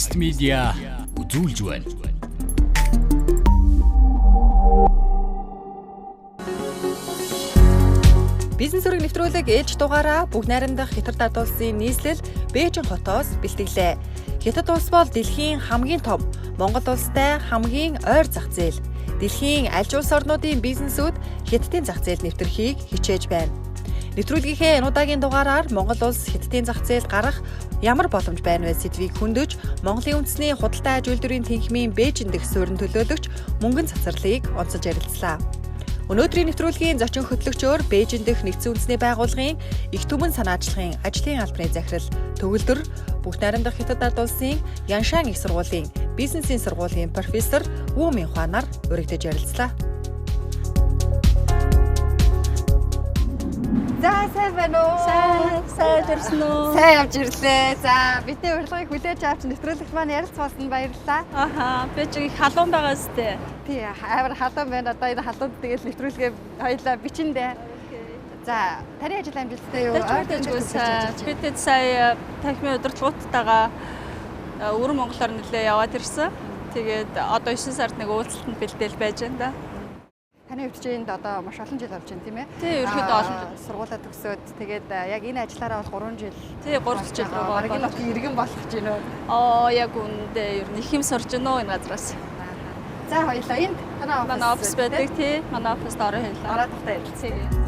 Баярст медиа үзүүлж байна. Бизнес өрөг нэвтрүүлэг ээлж дугаараа бүх найрамдах Хятад улсын нийслэл Бээжин хотоос бэлтгэлээ. Хятад улс бол дэлхийн хамгийн том, Монгол улстай хамгийн ойр зах зээл. Дэлхийн аль улс орнуудын бизнесүүд Хятадын зах зээл нэвтрхийг хичээж байна. Нэвтрүүлгийнхээ энэ удаагийн дугаараар Монгол улс Хятадын зах зээл гарах ямар боломж байна вэ сэдвийг хөндөж Монголын үндэсний худалдаа аж үйлдвэрийн тэнхимийн Бээжин дэх суурин төлөөлөгч U.Munguntsatsралыг онцолж ярилцлаа. Өнөөдрийн нэвтрүүлгийн зочин хөтлөгчөөр Бээжин дэх нэгдсэн үндэсний байгууллагын их түмэн санаачлахын ажлын албаны захирал Т.Өгөлдөр, бүх найрамдах Хятад улсын Ян Шан их сургуулийн Бизнесийн сургуулийн профессор Мин Хуа нар өргөдөж ярилцлаа. За сайн байна уу? Сайн ирсэн үү? Сайн явж ирлээ. За бидний урилгыг хүлээж авч нэвтрүүлэгт маань ярилцсан баярлалаа. Аха, би ч их халуун байгаа сте. Тий, амар халуун байна. Одоо энэ халуунд тэгэл нэвтрүүлгээ хоёлаа бичэндээ. За, таны ажил амжилттай юу? Бид сая танхимын удирдлагуудтайгаа Урug Монголоор нэлээ яваад ирсэн. Тэгээд одоо 9 сард нэг уулзалтанд бэлдээл байж байна да. Таны хувьд чинь энд одоо маш олон жил болж байна тийм ээ? Тий, ерөөхдөө олон жил. Сургуулаа төгсөөд тэгээд яг энэ ажиллаараа бол 3 жил. Тий, 3 жил рүү баг энэ иргэн болгож байна уу? Яг үндэ ер нь их юм сурж байна уу энэ газраас. За хоёлаа энд манай офис байдаг тий. Манай оффист ороо хэлээ. Ороод тахтай ярилцъя.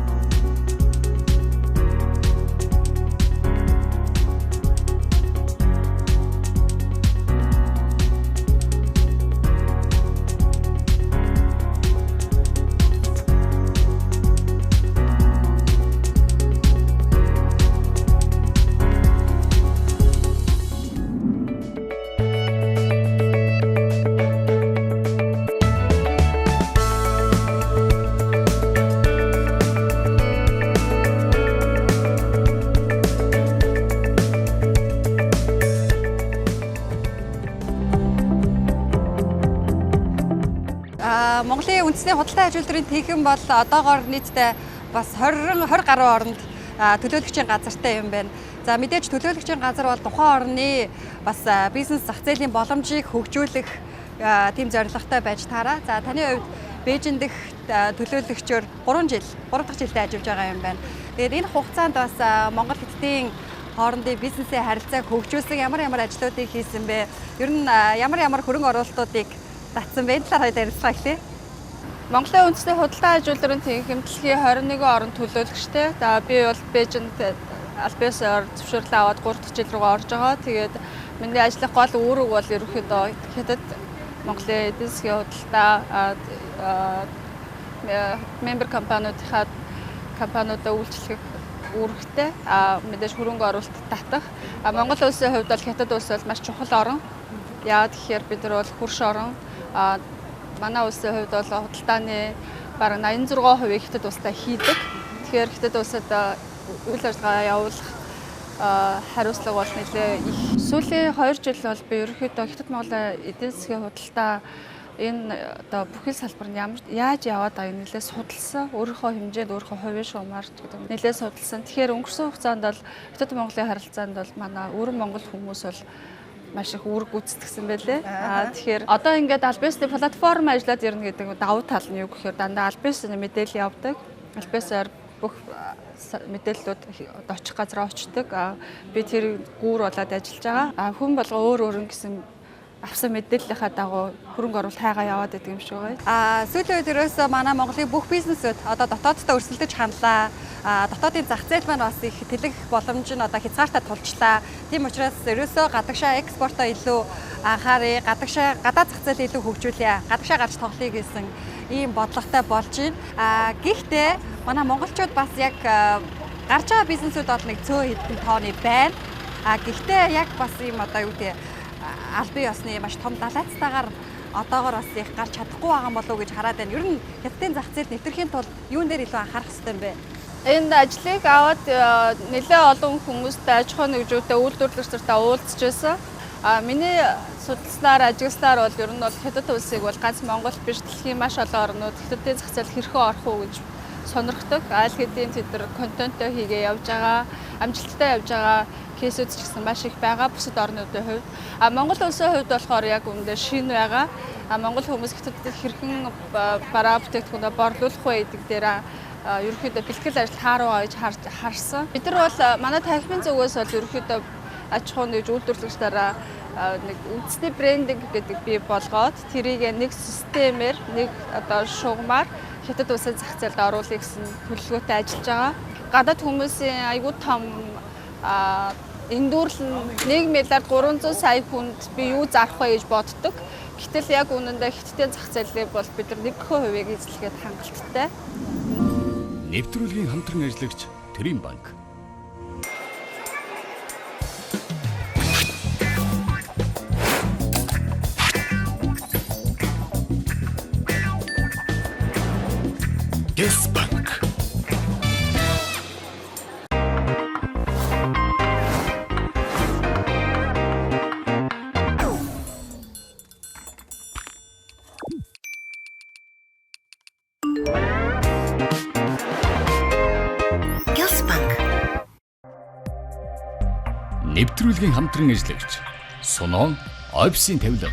Монголын үндэсний худалдаа аж үйлдвэрийн тэнхим бол одоогоор нийтдээ бас 20 гаруй оронд төлөөлөгчийн газартай юм байна. За мэдээж төлөөлөгчийн газар бол тухайн орны бас бизнес зах зээлийн боломжийг хөгжүүлэх тийм зорилготой байж таараа. За таны хувьд Бээжин дэх төлөөлөгчөөр 3 дахь жилдээ ажиллаж байгаа юм байна. Тэгээд энэ хугацаанд бас Монгол Хятадын хоорондын бизнесийн харилцааг хөгжүүлсэн ямар ажлуудыг хийсэн бэ? Ер нь ямар хөрөнгө оруулалтуудыг татсан бэ? Талаар ярилцгаа эхлэе. Монголын үндэсний худалдаа аж үйлдвэрийн тэнхим дэлхийн 21 орнд төлөөлөгчтэй. За би бол Бээжинд албаасаар зөвшөөрлөө аваад 3 дахь жил рүү орж байгаа. Тэгээд миний ажлын гол үүрэг бол ерөнхийдөө Хятад Монголын эдийн засгийн худалдаа мембер компаниудаа үйлчлэх үүрэгтэй. Мэдээж хөрөнгө оруулалт татах. Монгол улсын хувьд бол Хятад улс бол маш чухал орн. Яагаад гэхээр бид нар бол хөрш орн. Манай улсын хувьд бол худалдааны бараг 86% Хятад улстай хийдэг. Тэгэхээр Хятад улсад үйл ажиллагаа явуулах хариуцлага бол нэлээ их. Сүүлийн 2 жил бол би ерөнхийдөө Хятад Монголын эдийн засгийн худалдаа энэ одоо бүхэл салбар нь яаж яваад байгааг нэлээ судалсан. Өөрийнхөө хэмжээнд өөрийнхөө хувийн шуумаар нэлээ судалсан. Тэгэхээр өнгөрсөн хугацаанд бол Хятад Монголын харилцаанд бол манай Урug Монгол хүмүүс бол маш их үүрэг гүйцэтгэсэн байлээ. Тэгэхээр одоо ингээд албаны платформ ажиллаад ирнэ гэдэг давуу тал нь юу гэхээр дандаа албаны мэдээлэл явдаг. Албанаар бүх мэдээллүүд очих газар очдог. Би тэр гүүр болоод ажиллаж байгаа. Хүн болго өөр гэсэн авсан мэдээллийнхаа дагуу хөрөнгө оруулалт хайгаа яваад байдаг юм шиг байгаа. Сүүлийн үед ерөөсөө манай Монголын бүх бизнесүүд одоо дотооддоо өрсөлдөж хандлаа. Дотоодын зах зээл маань бас их тэлэх боломж нь одоо хязгаартай тулчлаа. Тийм учраас ерөөсөө гадагшаа экспортоо илүү анхаарыг, гадаад зах зээл илүү хөгжүүлье. Гадагшаа гарч тоглоё гэсэн ийм бодлоготой болж байна. Гэхдээ манай монголчууд бас яг гарч байгаа бизнесүүд бол нэг цөөн хэдэн тооны байна. Гэхдээ яг бас ийм одоо юу гэдэг албан ёсны маш том далайцтайгаар одоогоор бас их гарч чадахгүй байгаа болов уу гэж хараад байна. Ер нь Хятадын зах зээл нэвтрэхийн тулд юун дээр илүү анхаарах хэрэгтэй юм бэ? Энд ажлыг аваад нэлээ олон хүмүүстэй аж ахуйн нэгжүүдэд үйлдвэрлэгчтэй уулзч байсан. Миний судалснаар ажигласнаар бол ер нь бол Хятад улсыг бол ганц Монгол биш дэлхийн маш олон орнууд Хятадын зах зээл хэрхэн орох уу гэж сонирхдог. Аль хэдийн тэд нар контентоо хийгээ явж байгаа, амжилттай явж байгаа. кейсүүд ч гэсэн маш их байгаа бусад орнуудын хувьд. Монгол улсын хувьд болохоор яг үүндээ шинэ байгаа. Монгол хүмүүс хятадд хэрхэн бараа бүтээгдэхүүнээ борлуулах вэ гэдэг дээр ерөнхийдөө бэлтгэл ажил тааруу гэж харсан. Бид нар бол манай танхимын зүгээс бол ерөнхийдөө аж ахуй нэгж үйлдвэрлэгчдаараа нэг үндэсний брендинг гэдэг бий болгоод тэрийг нэг системээр нэг одоо шугамар хятад улсын зах зээлд оруулах гэсэн төлөвлөгөөтэй ажиллаж байгаа. Гадаад хүмүүсийн айгүй том эндүүрлэн 1 миллиард 300 сая хүнд би юу зарах вэ гэж боддог. Гэтэл яг үнэндээ хятадын зах зээлийг бол бид нар 1% эзлэхэд хангалттай. Нэвтрүүлгийн хамтран ажиллагч Төрийн банк. банк. Нэвтрүүлгийн хамтран ажиллагч Сонон офисын тавилга.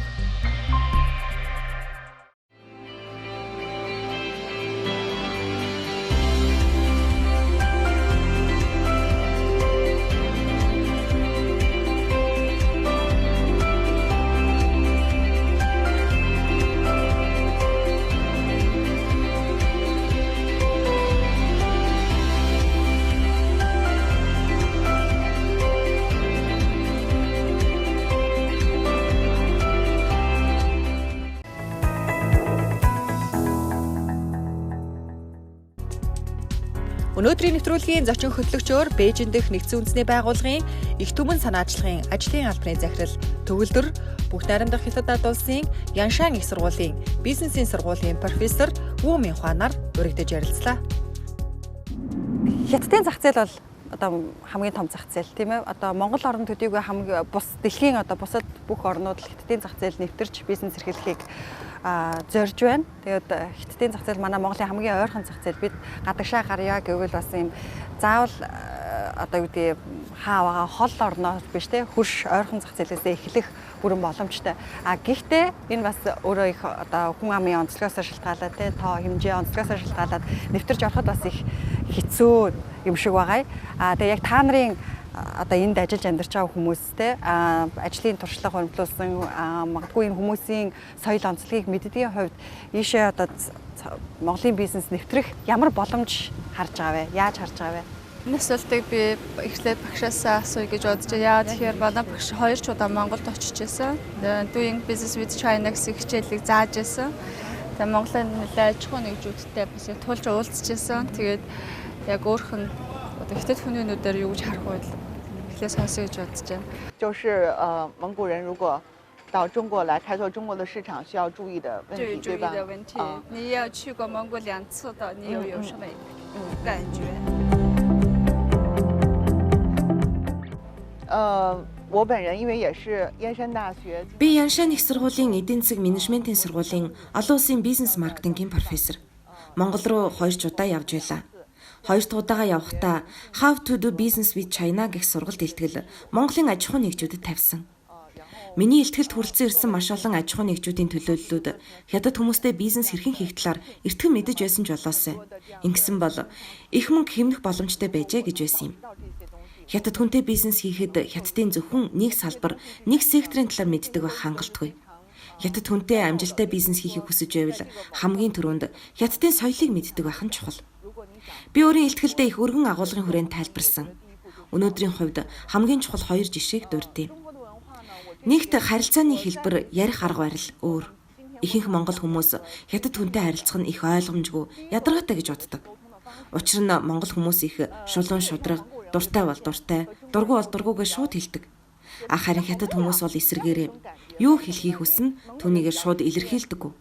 Өнөөдрийн нэвтрүүлгийн зочин хөтлөгчөөр Бээжин дэх нэгдсэн үндэсний байгууллагын их түмэн санаачлахын ажлын албаны захирал Т.Өгөлдөр, бүх найрамдах хятад ард улсын Ян Шан их сургуулийн бизнесийн сургуулийн профессор Мин Хуа нар өргөдөж ярилцлаа. Хятадын зах зээл бол одоо хамгийн том зах зээл тийм ээ. Одоо Монгол орн төдийгүй хамгийн бус дэлхийн одоо бусад бүх орнууд хятадын зах зээл нэвтэрч бизнес эрхлэхийг зорж байна. Тэгээд хятадын зах зээл манай Монголын хамгийн ойрхон зах зээл. Бид гадагшаа гарья гэвэл бас юм заавал одоо юу гэдэг хааваа хол орноо биш те хөрш ойрхон зах зээлээсээ эхлэх бүрэн боломжтой. Гэхдээ энэ бас өөрөө их одоо хүн амын онцлогоос шалтгаалаад те тоо хэмжээ онцлогоос шалтгаалаад нэвтэрч ороход бас их хэцүү юм шиг байгаа. Тэгээ яг та нарын одоо энд ажиллаж амьдарч байгаа хүмүүстэй ажлын туршлага хөрвүүлсэн магадгүй энэ хүмүүсийн соёл онцлогийг мэддгийн хувьд ийшээ одоо Монголын бизнес нэвтрэх ямар боломж харж байгаа вэ? Яаж харж байгаа вэ? Энэ асуултыг би эхлээд багшаасаа асууя гэж бодож байна. Яагаад тэгэхээр манай багш 2 ч удаа Монголд очиж байсан. Doing Business with China гэсэн хичээлийг зааж байсан. Тэгээ Монголын нэлээд аж ахуй нэгжүүдтэй бас яг тулж уулзж байсан. Тэгээд яг өөрх нь хятад хүний нүдээр юу гэж харах вэ? 就是蒙古人如果到中国来开拓中国的市场需要注意的问题，对吧？你也去过蒙古2次的，你有什么感觉？我本人因为也是燕山大学。Би Ян Шан их сургуулийн эдийн засаг менежментийн сургуулийн олон улсын бизнес маркетингийн профессор. Монгол руу 2 ч удаа явж байлаа. 2 дахь удаага явахдаа How to do business with China гэх сургалт илтгэл Монголын аж ахуй нэгжүүдэд тавьсан. Миний илтгэлд хүрэлцэн ирсэн маш олон аж ахуй нэгжүүдийн төлөөллүүд хятад хүмүүстэй бизнес хэрхэн хийх талаар эртхэн мэдэж байсан ч болоосай. Ингэсэн бол их мөнгө хэмнэх боломжтой байжээ гэж байсан юм. Хятад хүнтэй бизнес хийхэд хятадын зөвхөн нэг салбар, нэг секторын талаар мэддэг байх хангалтгүй. Хятад хүнтэй амжилттай бизнес хийхийг хүсэж байвал хамгийн түрүүнд хятадын соёлыг мэддэг байх нь чухал. Би өөрийн илтгэлдээ их өргөн агуулгын хүрээнд тайлбарсан. Өнөөдрийн хувьд хамгийн чухал 2 жишээг дурдъя. Нэгт харилцааны хэлбэр ярих арга барил өөр. Ихэнх монгол хүмүүс хятад хүнтэй харилцах нь их ойлгомжгүй, ядаргаатай гэж боддог. Учир нь монгол хүмүүс их шулуун шудраг, дуртай бол дуртай, дургүй бол дургүйгээ шууд хэлдэг. Харин хятад хүмүүс бол эсэргээрээ юу хэлхийг хүснэ түүнийгээ шууд илэрхийлдэггүй.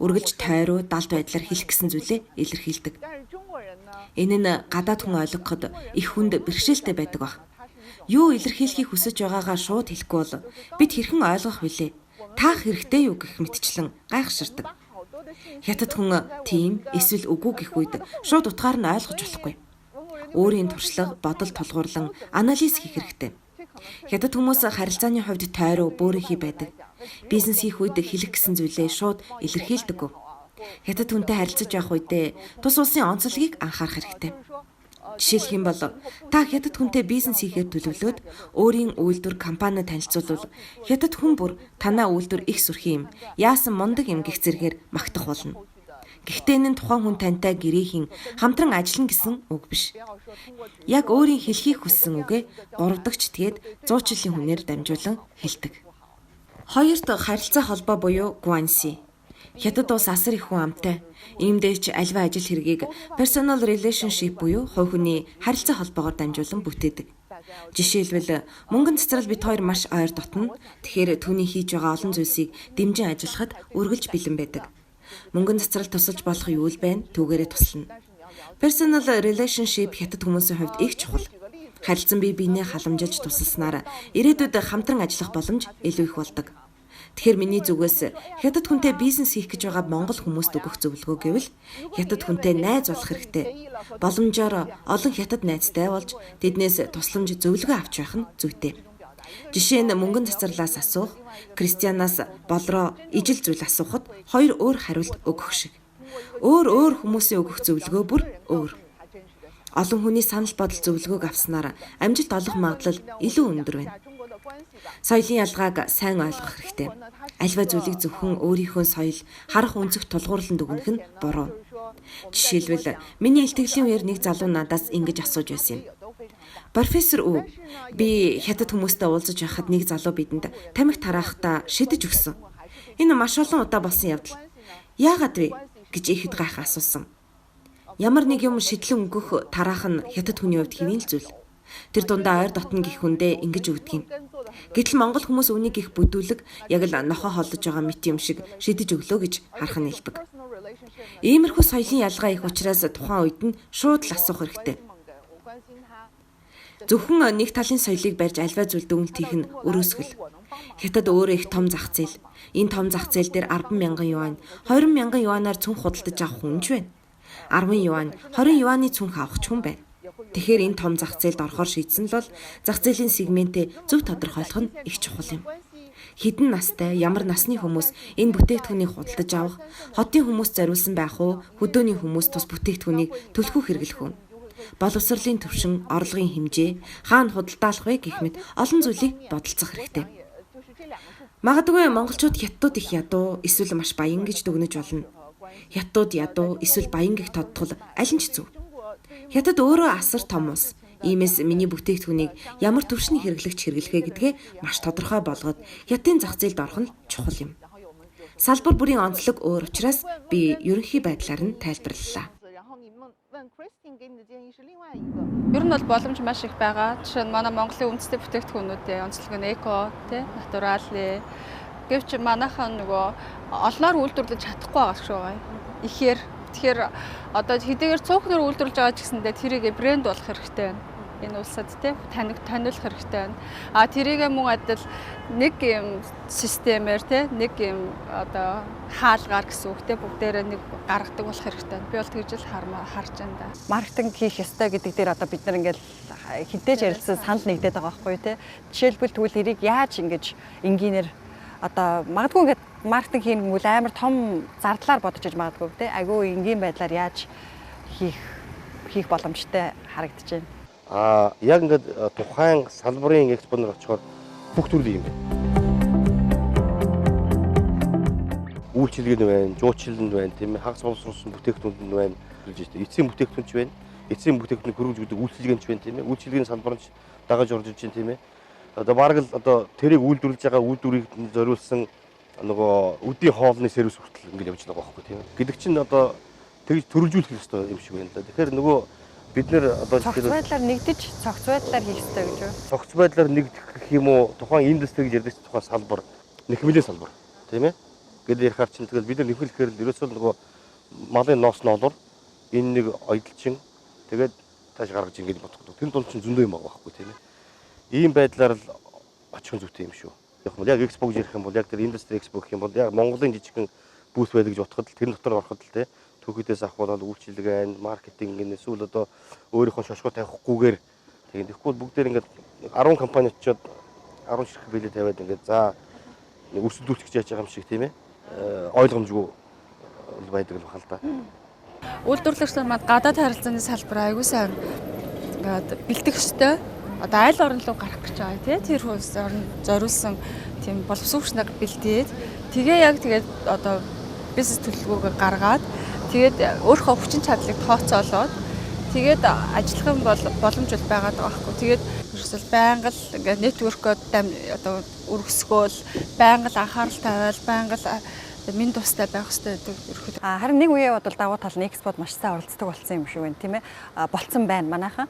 Үргэлж тойроо далд байдлаар хэлэх гэсэн зүйлээ илэрхийлдэг. Энэ нь гадаад хүн ойлгоход их хүнд бэрхшээлтэй байдаг баг. Юу илэрхийлэхийг хүсэж байгаагаа шууд хэлэхгүй бол бид хэрхэн ойлгох вүлээ? Таах хэрэгтэй юу гэх мэтчлэн гайхширдаг. Хятад хүн тийм эсвэл үгүй гэх үед шууд утгаар нь ойлгож болохгүй. Өөрийн туршлага, бодол тулгуурлан анализ хийх хэрэгтэй. Хятад хүмүүс харилцааны хувьд тойроо бөөрийнхий байдаг. Бизнес хийх үед хэлэх гэсэн зүйлээ шууд илэрхийлдэггүй. Хятад хүнтэй харилцаж явах үедээ тус улсын онцлогийг анхаарах хэрэгтэй. Жишээлх юм бол та хятад хүнтэй бизнес хийхээр төлөвлөөд өөрийн үйлдвэр компани танилцуулбал хятад хүн бүр танаа үйлдвэр их сүрхий юм, яасан мундаг юм гэх зэргээр магтах болно. Гэхдээ энэ тухайн хүн тантай гэрээхийн хамтран ажиллана гэсэн үг биш. Яг өөрийн хэлхийг хүссэн үгээ 3 дахь тэгээд 100 жилийн хүнээр дамжуулан хэлдэг. Хоёрт харилцаа холбоо буюу гуанси. Хятад улс асар их хүн амтай. Иймдээч альва ажил хэргийг personal relationship буюу хувь хүний харилцаа холбоогоор дамжуулан бүтээдэг. Жишээлбэл Мөнгөнцацрал бид хоёр маш ойр дотно. Тэгэхээр түүний хийж байгаа олон зүйлсийг дэмжин ажиллахад үргэлж бэлэн байдаг. Мөнгөнцацрал тусалж болох юу л байна, түүгээрээ туслана. Personal relationship хятад хүмүүсийн хувьд их чухал. Харилцан бие биенээ халамжилж тусалснаар ирээдүйд хамтран ажиллах боломж илүү их болдог. Тэгэхээр миний зүгээс хятад хүнтэй бизнес хийх гэж байгаа монгол хүмүүст өгөх зөвлөгөө гэвэл хятад хүнтэй найз болох хэрэгтэй. Боломжоор олон хятад найзтай болж тэднээс тусламж зөвлөгөө авч байх нь зүйтэй. Жишээ нь Мөнгөнцацралаас асуух, Кристианаас болроо ижил зүйл асуухад хоёр өөр хариулт өгөх шиг. Өөр хүмүүсийн өгөх зөвлөгөө бүр өөр. Олон хүний санал бодол зөвлөгөөг авснаар амжилт олох магадлал илүү өндөр байна. Соёлын ялгааг сайн ойлгох хэрэгтэй. Альва зүйлийг зөвхөн өөрийнхөө соёл, харах өнцөг тулгуурланд өгнөх нь буруу. Жишээлбэл миний илтгэлийн үеэр нэг залуу надаас ингэж асууж байсан юм. Профессор Ө, би хятад хүмүүстэй уулзаж байхад нэг залуу бидэнд тамхи тараахтаа шидэж өгсөн. Энэ маш олон удаа болсон явдал. Яагаад вэ гэж ихэд гайхаа асуусан. Ямар нэг юм шидлэн өнгөх тараах нь хятад хүний хувьд хэвийн л зүйл. Тэр дундаа ойр дотно гих хүндээ ингэж өгдөг юм. Гэтэл монгол хүмүүс үнийг их бүдүүлэг яг л нохоо холдож байгаа мэт юм шиг шидэж өглөө гэж харах нь хэлбэг. Иймэрхүү соёлын ялгаа их учраас тухайн үед нь шууд л асуух хэрэгтэй. Зөвхөн нэг талын соёлыг барьж альва зүйл дүгнэлт хийх нь өрөөсгөл. Хятад өөрөө их том зах зээл. Энэ том зах зээл дээр 10,000 юань, 20,000 юанаар цүнх худалдаж авах хүн ч байна. 10 юань, 20 юаны цүнх авах ч хүн байна. Тэгэхээр энэ том зах зээлд орохоор шийдсэн л бол зах зээлийн сегментээ зөв тодорхойлох нь их чухал юм. Хэдэн настай, ямар насны хүмүүс энэ бүтээгдэхүүнийг худалдаж авах, хотын хүмүүс зориулсан байх уу, хөдөөний хүмүүс тус бүтээгдэхүүнийг төлхөө хэрэглэх үү? Боловсролын төвшин, орлогын хэмжээ, хаана худалдаалах вэ гэх мэт олон зүйлийг бодолцох хэрэгтэй. Магадгүй монголчууд хятадууд их ядуу, эсвэл маш баян гэж дүгнэж болно. Хятадууд ядуу, эсвэл баян гэх тодтол аль нь ч зөв. Хятад өөрөө асар том улс. Иймээс миний бүтээгдэхүүнийг ямар төвшний хэрэглэхээ гэдгээ маш тодорхой болгоод хятадын зах зээлд орох нь чухал юм. Салбар бүрийн онцлог өөр учраас би ерөнхий байдлаар нь тайлбарлалаа. Ер нь бол боломж маш их байгаа. Жишээ нь манай Монголын үндэсний бүтээгдэхүүнүүдийн онцлог нь эко, натурал. Гэвч манайхан нөгөө олноор үйлдвэрлэж чадахгүй байгаа шүү байгаа. Ихээр тэгэхээр одоо хэдийгээр цөөхнөр үйлдвэрлэж байгаа ч гэсэндээ тэрийг брэнд болох хэрэгтэй байна. Энэ улсад таниулах хэрэгтэй байна. Тэрийг мөн адил нэг юм системээр нэг юм одоо хаалгаар гэсэн үг бүгдээрээ нэг гаргадаг болох хэрэгтэй. Би бол тэгж л харж байна да. Маркетинг хийх ёстой гэдэг дээр одоо бид нар ингээл хинтээж ярилцсан санал нэгдээд байгаа байхгүй тий. Жишээлбэл тэгвэл эрийг яаж ингэж энгийнээр одоо магадгүй ингээд маркетинг хийх нь амар том зардлаар бодож иж магадгүй тий. Айгүй энгийн байдлаар яаж хийх боломжтой харагдаж байна. Яг ингээд тухайн салбарын экспонер очихоор бүх төрлийн юм байна. Үйлчилгээ нь байна, жуулчлал нь байна, тийм ээ, хагас боловсруулсан бүтээгдэхүүн нь байна. Эцсийн бүтээгдэхүүн ч байна. Эцсийн бүтээгдэхүүнийг хөрвүүлж өгдөг үйлчилгээ нь ч байна, тийм ээ. Үйлчилгээний салбар нь дагаж орж иж байна, тийм ээ. Одоо бараг л одоо тэрийг үйлдвэрлэж байгаа үйлдвэрийг зориулсан нөгөө үдийн хоолны сервис хүртэл ингээд явж байгаа байхгүй тийм ээ. Гэдэг чинь одоо тэгж төрөлжүүлэх хэрэгтэй юм шиг байна л да. Тэгэхээр нөгөө бид нэр одоо цогц байдлаар нэгдэж цогц байдлаар хийх хэрэгтэй гэж үү? Цогц байдлаар нэгдэх гэх юм уу? Тухайн индастри гэж ярьдаг тухайн салбар, нэхмэлийн салбар, тийм ээ. Гэдэг ярихаар чинь тэгэл бид нар нэхмэлэхээр л ерөөсөө нөгөө малын ноос ноолор энэ нэг ойдлчин тэгээд тааш гаргаж ингэж бодох. Тэр дунд чинь зөндөө юм байгаа байхгүй тийм ээ. Ийм байдлаар л очих зүйтэй юм шүү. Яг экспо гэж ярих юм бол яг тэр индастри экспо гэх юм бол яг Монголын жижигхэн бүүс байдаг гэж бодоход л тэр дотор ороход л тийм түүхийдээс авах бол үйлчилгээ, маркетинг, эсвэл одоо өөрийнхөө шошгоо тавихгүйгээр Тэгээд ихгүй бүгдээр ингээд 10 компани очиод 10 ширхэг биелээ тавиад ингээд за өрсөлдүүлчих яаж байгаа юм шиг тийм ээ. Ойлгомжгүй байдаг л бахал та. Үйлдвэрлэгчид маань гадаад харилцааны салбар аягүй сайн ингээд бэлдэх ёстой. Одоо айл орн руу гарах гэж байгаа тий. Тэр хөөс орн зориулсан тийм боловсруучнаар бэлдээд тэгээ яг тэгээд одоо бизнес төлөвлөгөөгөө гаргаад тэгээд өөрийнхөө хүчин чадлыг тооцоолоод тэгээд ажиллах боломж байгаа даа байхгүй. Тэгээд ерөөсөл байнга л ингээд нэтворкод одоо өргөсгөөл, байнга л анхаарал тавиал, байнга л минь тустай байх хэрэгтэй гэдэг. Харин нэг үеэ бодвол давуу тал нь экспорт маш сайн оролцдог болсон юм шиг байна тийм ээ. Болцсон байна манайхан.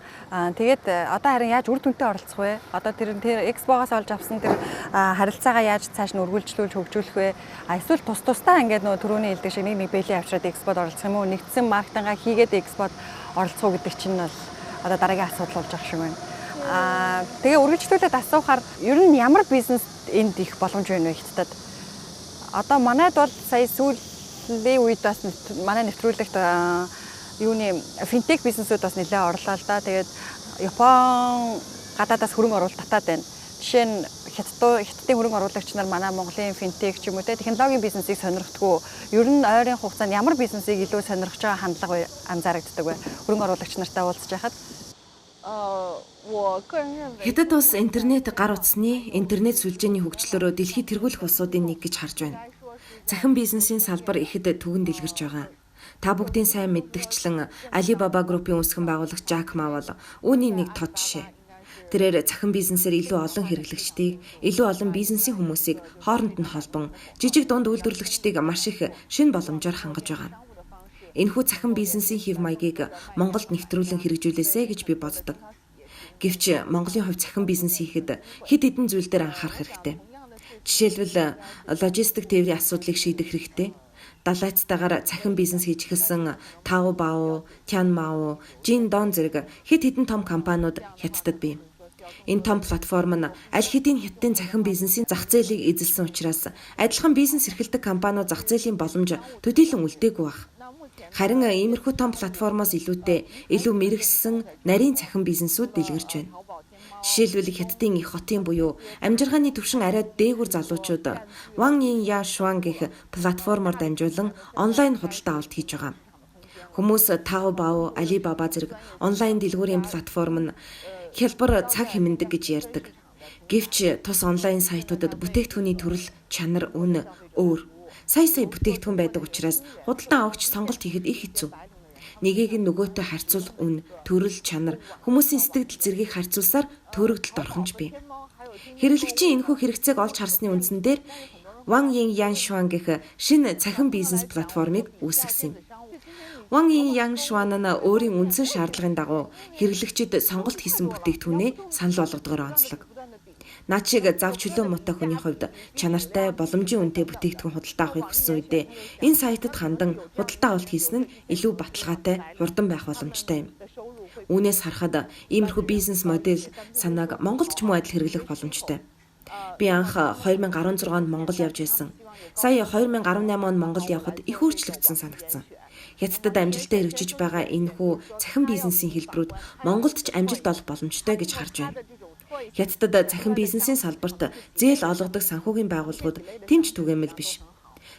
Тэгээд одоо харин яаж үр дүнтэй оролцох вэ? Одоо тэр экспогоос олж авсан тэр харилцаагаа яаж цааш нь үргэлжлүүлж хөгжүүлэх вэ? Эсвэл тусдаа ингээд нөгөө түрүүний хэлдэг шиг нэг бэлээ авчираад экспорт оролцох юм уу? Нэгдсэн маркетингаа хийгээд экспорт оролцох уу гэдэг чинь бол одоо дараагийн асуудал болж байгаа шиг байна. Тэгээ үргэлжлүүлээд асуухаар ер нь ямар бизнес энд их боломж байна вэ хятадд? Одоо манайд бол сая сүүлийн үед бас манай нэвтрүүлэгт юуны финтек бизнесүүд бас нэлээд орлоо л да. Тэгээд Япон гадаадаас хөрөнгө оруулалт татаад байна. Жишээ нь хятадын хөрөнгө оруулагч нар манай Монголын финтек ч юм уу технологийн бизнесийг сонирхдаггүй. Ер нь ойрын хугацаанд ямар бизнесийг илүү сонирхож байгаа хандлага анзаарэгддэг вэ? Хөрөнгө оруулагч нартай уулзж байхад Хятад улс интернет гар утасны интернет сүлжээний хөгжлөөрөө дэлхийд тэргүүлэх улсуудын нэг гэж харж байна. Захин бизнесийн салбар ихэд түгэн дэлгэрч байгаа. Та бүгдийн сайн мэддэгчлэн Alibaba группийн үүсгэн байгуулагч Jack Ma бол үүний нэг тод жишээ. Тэрээр захин бизнесээр илүү олон хэрэглэгчдийг, илүү олон бизнесийн хүмүүсийг хооронд нь холбон, жижиг дунд үйлдвэрлэгчдийг маш их шинэ боломжоор хангаж байгаа. Энэхүү захин бизнесийн хэв маягийг Монголд нэвтрүүлэн хэрэгжүүлээсэ гэж би боддог. Гэвч Монголын хувьд захин бизнес хийхэд хэд хэдэн зүйл дээр анхаарах хэрэгтэй. Жишээлбэл логистик тээврийн асуудлыг шийдэх хэрэгтэй. Далайцтайгаар захин бизнес хийж эхэлсэн Taobao, Tianmao, Jingdong зэрэг хэд хэдэн том компаниуд Хятадд бий. Энэ том платформ нь аль хэдийн хятадын захин бизнесийн зах зээлийг эзэлсэн учраас адилхан бизнес эрхэлдэг компаниуд зах зээлийн боломж төдийлөн үлдээгүй баг. Харин иймэрхүү том платформоос илүүтэй илүү мэрэгсэн нарийн захин бизнесүүд дэлгэрч байна. Жишээлбэл хятадын их хотын буюу амжиргааны түвшин арай дээгүүр залуучууд U.Munguntsatsral Ян Шан гэх платформоор дамжуулан онлайн худалдаа авалт хийж байгаа. Хүмүүс Taobao, Alibaba зэрэг онлайн дэлгүүрийн платформ нь хялбар цаг хэмнэдэг гэж ярьдаг. Гэвч тус онлайн сайтуудад бүтээгдэхүүний төрөл, чанар, үн өөр. Сая бүтээгдэхүүн байдаг учраас худалдан авагч сонголт хийхэд их хэцүү. Нэгийг нөгөөтэй харьцуулах үн, төрөл, чанар, хүмүүсийн сэтгэл зэргийг харьцуулсаар төөрөгдөлд орхонч бий. Хэрэглэгчийн энэхүү хэрэгцээг олж харсны үндсэн дээр U.Munguntsatsral Ян Шан гэх шинэ цахим бизнес платформыг үүсгэсэн юм. U.Munguntsatsral Ян Шан нь өөрийн үндсэн шаардлагын дагуу хэрэглэгчид сонголт хийсэн бүтээгдэхүүнээ санал болгодгоор онцлог. Наад шиг зав чөлөө муутай хүний хувьд чанартай, боломжийн үнэтэй бүтээгдэхүүн худалдаа авахыг хүссэн үедээ энэ сайтад хандан худалдаа авалт хийсэн нь илүү баталгаатай, хурдан байх боломжтой юм. Үүнээс харахад иймэрхүү бизнес модель санааг Монголд ч мөн адил хэрэглэх боломжтой. Би анх 2016 онд Монгол явж байсан. Сая 2018 онд Монгол явхад их өөрчлөгдсөн санагдсан. Хятадд амжилттай хэрэгжиж байгаа энэхүү цахим бизнесийн хэлбэрүүд Монголд ч амжилт олох боломжтой гэж харж байна. Хятадд захин бизнесийн салбарт зээл олгодог санхүүгийн байгууллагууд тэмч түгээмэл биш.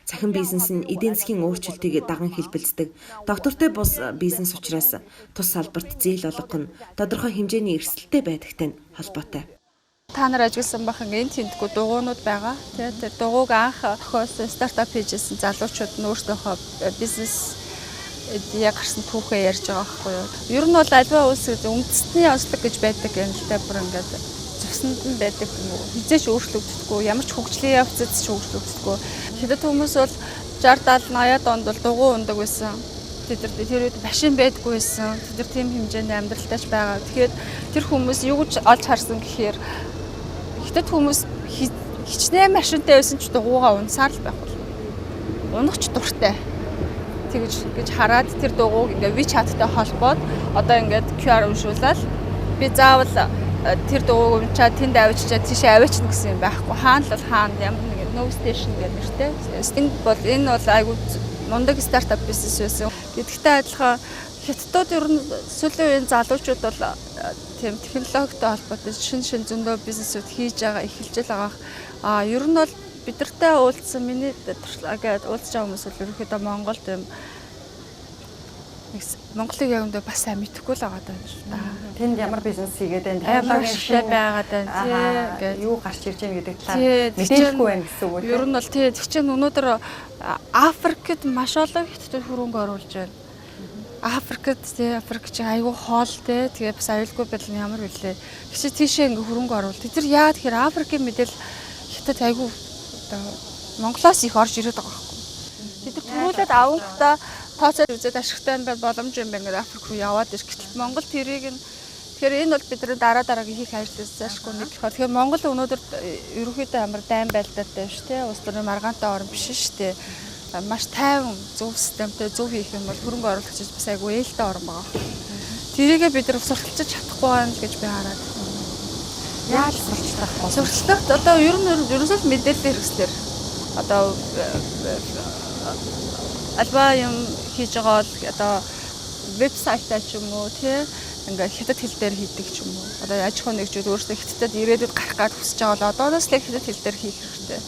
Захин бизнес нь эдийн засгийн өөрчлөлтийг даган хэлбэлцдэг. Доктортой бус бизнес учраас тус салбарт зээл олгох нь тодорхой хэмжээний эрсдэлтэй байдагтай холбоотой. Та нар ажилласан бахан энэ тэмдэггүй дугуйнууд байгаа. Тэр дугуйг анх тохиолсон стартап хийжсэн залуучууд нь өөрсдийнхөө бизнес яг гарсан түүхээ ярьж байгаа байхгүй юу. Ер нь бол альва улс үндэсний онцлог гэж байдаг юм л та бүр ингээд зовсонд нь байдаг юм уу. Хизээч өөрчлөгддөггүй, ямар ч хөгжлийн явцад ч өөрчлөгддөггүй. Хятад хүмүүс бол 60, 70, 80-аад онд бол дугуй ундаг байсан. Тэр үед машин байдгүй байсан. Тэр тийм хэмжээний амьдралтайч байгаа. Тэгэхээр тэр хүмүүс юу гэж олж харсан гэхээр хятад хүмүүс хичнээн машинтай байсан ч дугуйгаа унсаар л байх бол. Унахч дуртай. Тэгж хараад тэр дугуйг ингээ WeChat-тай холбоод одоо ингээд QR уншуулаад би заавал тэр дугуйг уншаад тэнд авчичаад тийшээ аваачна гэсэн юм байхгүй. Хаана л хаана ямар нэг no station гэх нэртэй. Sting бол энэ бол айгүй мундаг стартап бизнес байсан. Гэдэгтэй адилхан Хятадууд ер нь сүүлийн үеийн залуучууд бол тийм технологитой холбоотой шин зөндөө бизнесүүд хийж байгаа эхэлж байгаа. Ер нь бол бидэртэй уулзсан миний туршлагаад уулзж байгаа хүмүүс бол ерөнхийдөө Монголд юм Монголыг яг өндөө бас сайн мэдэхгүй л байгаа даа л да. Тэнд ямар бизнес хийгээд байна? Технологийн шилээ байгаад байна тий. Юу гарч ирж байгаа гэдэг талаар мэдээлгүй байна гэсэн үг. Ер нь бол тий. Тэг чинь өнөөдөр Африкт маш олон хятадууд хөрөнгө оруулж байна. Африкт тий. Африк чи айгүй хоол тий. Тэгээ бас аюулгүй байдал нь ямар вүлээ. Тэгчээ тийшээ ингээ хөрөнгө оруул. Тэр яа тэгэхээр Африкийн мэдээлэл хятад айгүй Монголоос их орж ирээд байгаа байхгүй. Бид түрүүлээд авангтаа тооцоод үзээд ашигтай байх боломж юм байна гэдэг Африк руу яваад ир. Гэтэл Монгол тэрийг нь тэгэхээр энэ бол бидний дараагийн хийх ажлаас заашгүй нэг болохоор тэгэхээр Монгол өнөөдөр ерөнхийдөө амар дайм байлдаатай биш тий. Улс төрийн маргаантай орн биш шүү дээ. Маш тайван зөв системтэй зөв хийх юм бол хөрөнгө оруулагч бас айгүй ээлтэй орн байгаа. Тэрийгээ бид нар сурталчилж чадахгүй байна гэж би хараад. Яаж сурталчлах вэ? Сурталчлах одоо ер нь ерөөсөө мэдээлэл хэрэгслэр одоо албаны юм хийж байгаа бол одоо вебсайтаа ч юм уу тий ингээд хятад хэл дээр хийдэг ч юм уу. Одоо аж ахуй нэгжүүд өөрсдөө хятадд ирээдүйд гарах гэж хүсэж байгаа бол одооноос л хятад хэл дээр хийх хэрэгтэй.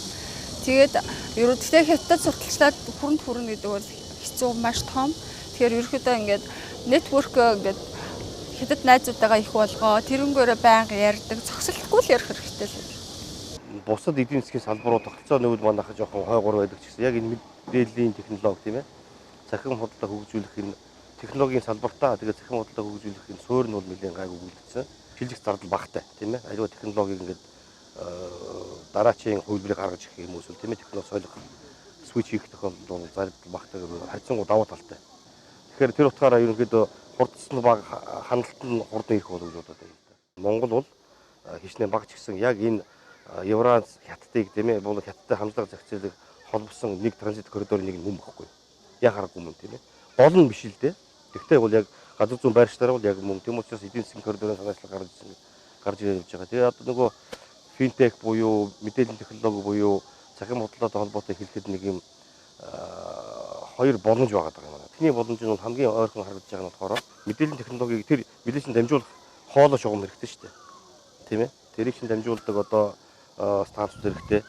Тэгээд ерөөдөө хятад сурталчлаад хүрнэ гэдэг бол хэцүү маш том. Тэгэхээр ерөөхдөө ингээд network ингээд хятад найзуудтайгаа их болгоо тэрнгөөрөө байнга ярьдаг зогсолтгүй л ярих хэрэгтэй л. Бусад эдийн засгийн салбарууд тогтцоо нөвд манайхаа жоохон хойгор байдаг ч гэсэн яг энэ мэдээллийн технологи тийм ээ захин бодлоо хөгжүүлэх энэ технологийн салбартаа тэгээд захин бодлоо хөгжүүлэх энэ суурь нь бол нэлээд гайгүй үлдсэн. Шилжих зардал багатай тийм ээ аливаа технологиг ингээд дараачийн хувилбарыг гаргаж ирэх юм эсвэл тийм ээ технологи солих switch хийх тохиолдол зардал багатай харьцангуй даваа талтай. Тэгэхээр тэр утгаараа ерөнхийдөө хурдсан баг хяналт нь хурдан ирэх болов гэж бодоод байна. Монгол бол хичнээн баг ч гэсэн яг энэ Евраз хятадыг тийм ээ бол хятадтай хамтлаг зохицуулах холбосон нэг транзит коридорын нэг юм багхгүй. Яг харахгүй юм тийм ээ. Гол нь биш л дээ. Тэгвэл бол яг газар зүүн байршлаараа бол яг мөн тийм учраас эдийн засгийн коридорын санаачлага гарч ирж байгаа. Тэгээ одоо нөгөө финтек буюу мэдээллийн технологи буюу захин бодлоотой холбоотой хэлэхэд нэг юм хоёр боломж байгаа юм байна. Тэний боломж нь бол хамгийн ойрхон харагдаж байгаа нь болохоор мэдээллийн технологиг тэр мэдээлэлд дамжуулах хоолой шугам хэрэгтэй шүү дээ. Тийм ээ. Тэрийг чинь дамжуулдаг одоо станцууд хэрэгтэй,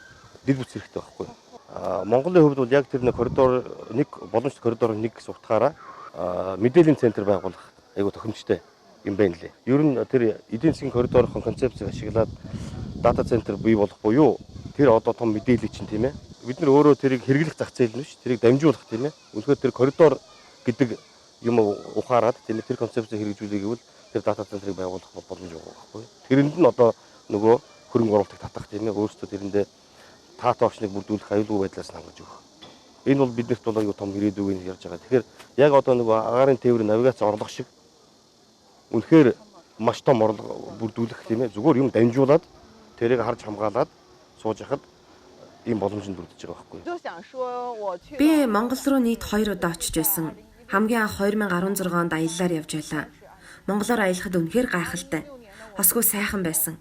дэд бүтц хэрэгтэй байхгүй. Монголын хувьд бол яг тэр нэг коридор нэг боломжтой коридор нэг гэсэн утгаараа мэдээллийн центр байгуулах айгуу тохиромжтой юм байна лээ. Ер нь тэр эдийн засгийн коридорын концепцийг ашиглаад дата центр бий болох буюу тэр одоо том мэдээлэл чинь тийм ээ. Бид нар өөрөө тэрийг хэрэглэх зах зээл нь ш, тэрийг дамжуулах тийм ээ. Үнэхээр тэр коридор гэдэг юм ухаарад тийм ээ тэр концепцийг хэрэгжүүлэх гэвэл тэр дата центрыг байгуулах боломж байгаа байхгүй. Тэрэнд нь одоо нөгөө хөрөнгө оруулалтыг татах тийм ээ өөрсдөө тэрэндээ таата орчныг бүрдүүлэх аюулгүй байдлаас хангаж өгөх. Энэ бол биднэрт бол аюу том ирээдүйг ярьж байгаа. Тэгэхээр яг одоо нөгөө агаарын тээврийн навигац орлого шиг үнэхээр маш том орлого бүрдүүлэх тийм ээ зүгээр юм дамжуулаад тэрийг харж хамгаалаад сууж яхад ийм боломжинд бүрдэж байгаа байхгүй. Би Монгол руу нийт 2 удаа очиж байсан. Хамгийн анх 2016 онд аяллаар явж байлаа. Монголоор аялахад үнэхээр гайхалтай. Хосгүй сайхан байсан.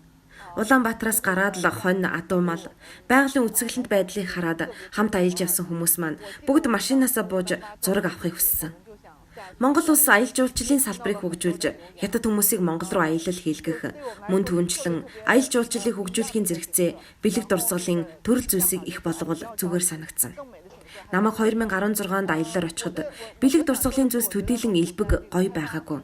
Улаанбаатараас гараад л хонь адуумал байгалийн үцгэлэнт байдлыг хараад хамт аялж явсан хүмүүс маань бүгд машинаасаа бууж зураг авахыг хүссэн. Монгол улс аялал жуулчлалын салбарыг хөгжүүлж хятад хүмүүсийг Монгол руу аялал хийлгэх, мөн түнчлэн аялал жуулчлалыг хөгжүүлэхийн зэрэгцээ бэлэг дурсгалын төрөл зүйлсийг их болгол зүгээр санагдсан. Намайг 2016 онд аяллаар очиход бэлэг дурсгалын зүйлс төдийлөн элбэг гоё байгаагүй.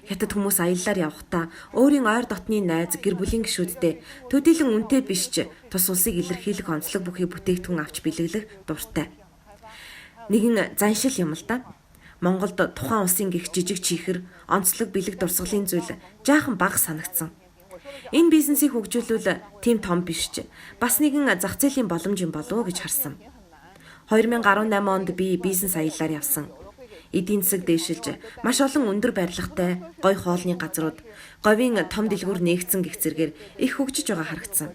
Хятад хүмүүс аяллаар явахдаа өөрийн ойр дотны найз гэр бүлийн гишүүдтэй төдийлөн үнэтэй биш ч тус улсыг илэрхийлэх онцлог бүхий бүтээгдэхүүн авч бэлэглэх дуртай. Нэгэн заншил юм л да. Монголд тухайн улсын гих жижиг чихэр онцлог бэлэг дурсгалын зүйл жаахан бага санагдсан. Энэ бизнесийг хөгжүүлвэл тийм том биш ч бас нэгэн зах зээлийн боломж юм болов уу гэж харсан. 2018 онд би бизнес аяллаар явсан. Эдийн засаг дээшилж маш олон өндөр барилгатай гой хоолны газрууд говийн том дэлгүүр нээгдсэн гэх зэргээр их хөгжиж байгаа харагдсан.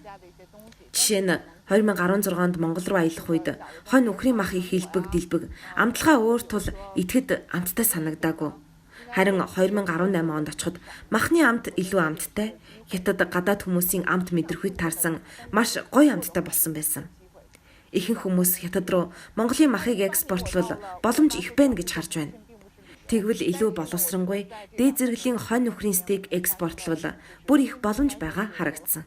Жишээ нь 2016 онд Монгол руу аялах үед хонь үхрийн мах их хэлбэг дэлбэг амтлагаа өөр тул итгэд амттай санагдаагүй. Харин 2018 онд очиход махны амт илүү амттай, хятад гадаад хүмүүсийн амт мэдрэхүйд таарсан маш гоё амттай болсон байсан. Ихэнх хүмүүс хятад руу Монголын махыг экспортлол боломж их байна гэж харж байна. Тэгвэл илүү боловсронгүй дээд зэрэглэлийн хонь нөхрийн стейк экспортлол бүр их боломж байгаа харагдсан.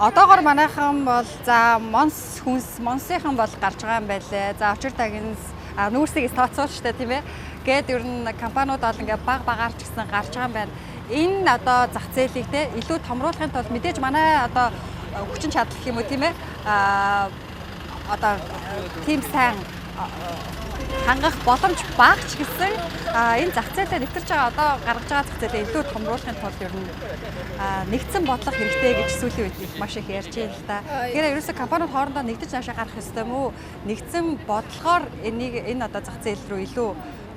Одоогор манайхан бол за монсынхан бол гарч байгаа юм байлээ. За очир тагнаас нүүрсийг тооцоолж штэ тийм ээ. Гээд ер нь компаниуд бол ингээ багаар ч гэсэн гарч байгаа юм байна. Энэ одоо зах зээлийг те илүү томруулахын тулд мэдээж манай одоо хүчин чадал гэх юм уу тийм ээ. Одоо тийм сайн хангах боломж бага ч гэсэн энэ зах зээлээ нэвтэрч байгаа одоо гаргаж байгаа зах зээлээ илүү томруулахын тулд ер нь нэгдсэн бодлого хэрэгтэй гэж сүүлийн үед их маш их ярьж байна л да. Тэгэхээр ерөөсөө компаниуд хоорондоо нэгдэж наашаа гарах ёстой юм уу? Нэгдсэн бодлогоор энэ одоо зах зээл рүү илүү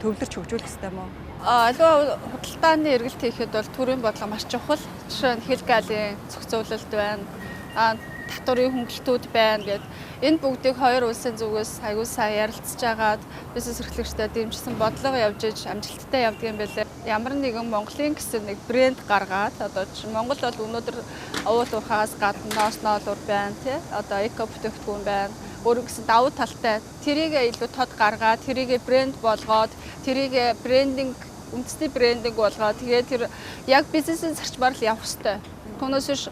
төвлөрч хөгжүүлэх ёстой юм уу? Аливаа худалдааны эргэлт хийхэд бол төрийн бодлого маш чухал. Жишээ нь хил галийн зохицуулалт байна. Татварын хөнгөлтүүд байна гэд энэ бүгдийг хоёр улсын зүгээс аягүй сайн ярилцж агаад бизнес эрхлэгчдэд дэмжсэн бодлого явж иж амжилттай явдаг юм байлээ. Ямар нэгэн Монголын гэсэн нэг брэнд гаргаад одоо Монгол бол өнөөдөр уул уурхаас гадна ноос ноолуур байна тий. Одоо эко бүтээгдэхүүн байна. Өөрөг гэсэн давуу талтай тэрийгээ илүү тод гаргаад тэрийгээ брэнд болгоод тэрийгээ брендинг үндэсний брендинг болгоод тэгээд тэр яг бизнесийн зарчмаар л явах хэрэгтэй. Түүнээс биш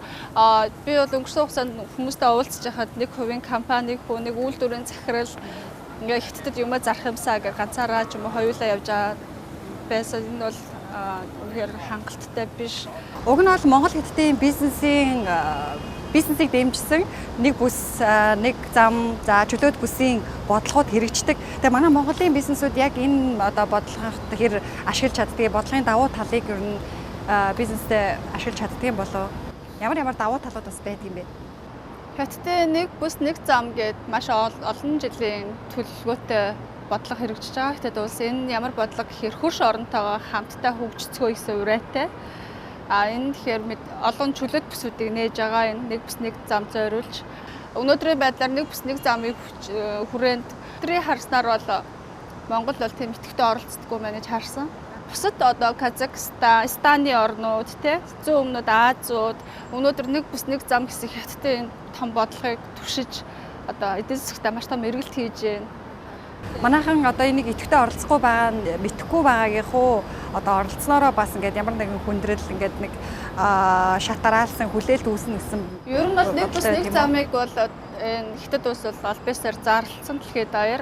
би бол өнгөрсөн хугацаанд хүмүүстэй уулзж байхад нэг хувийн компани хөө нэг үйлдвэрийн захирал ингээ хятадд юмаа зарах юмсаа гэ ганцаараа ч юм уу хоёулаа явж байгаа байсан. Энэ бол үнэхээр хангалттай биш. Уг нь бол Монгол хятадын бизнесийг дэмжсэн нэг бүс нэг зам за чөлөөт бүсийн бодлогод хэрэгждэг. Тэгээ манай Монголын бизнесүүд яг энэ одоо бодлогод хэр ашиглаж чаддгийг бодлогын давуу талыг ер нь бизнестэй ашиглаж чаддаг юм болов ямар давуу талууд бас байдаг юм бэ? Хятадын нэг бүс нэг зам гээд маш олон жилийн төлөвлөгөөтэй бодлого хэрэгжиж байгаа. Хятад улс энэ ямар бодлого гэхээр хөрш оронтойгоо хамтдаа хөгжцгөө гэсэн урайтай. Энэ тэгэхээр олон чөлөөт бүсүүдийг нээж байгаа. Энэ нэг бүс нэг зам зориулж өнөөдрийн байдлаар нэг бүс нэг замыг хүрээнд өдрийн харснаар бол Монгол бол тийм идэвхтэй оролцдоггүй мэн гэж харсан. Бусад одоо Казахстан, Станы орнууд тий зүүн өмнөд Азиуд өнөөдөр нэг бүс нэг зам гэсэн хятадын том бодлогыг туршиж одоо эдийн засгт маш том эргэлт хийж байна. Манайхан одоо энийг идэвхтэй оролцохгүй байгаа нь мэдэхгүй байгаагийнх уу одоо оролцсноороо бас ингээд ямар нэгэн хүндрэл ингээд нэг шатараалсан хүлээлт үүснэ гэсэн. Ер нь бол нэг бүс нэг замыг бол энэ хятад улс бол аль биесээр зарлалсан дэлхийд даяар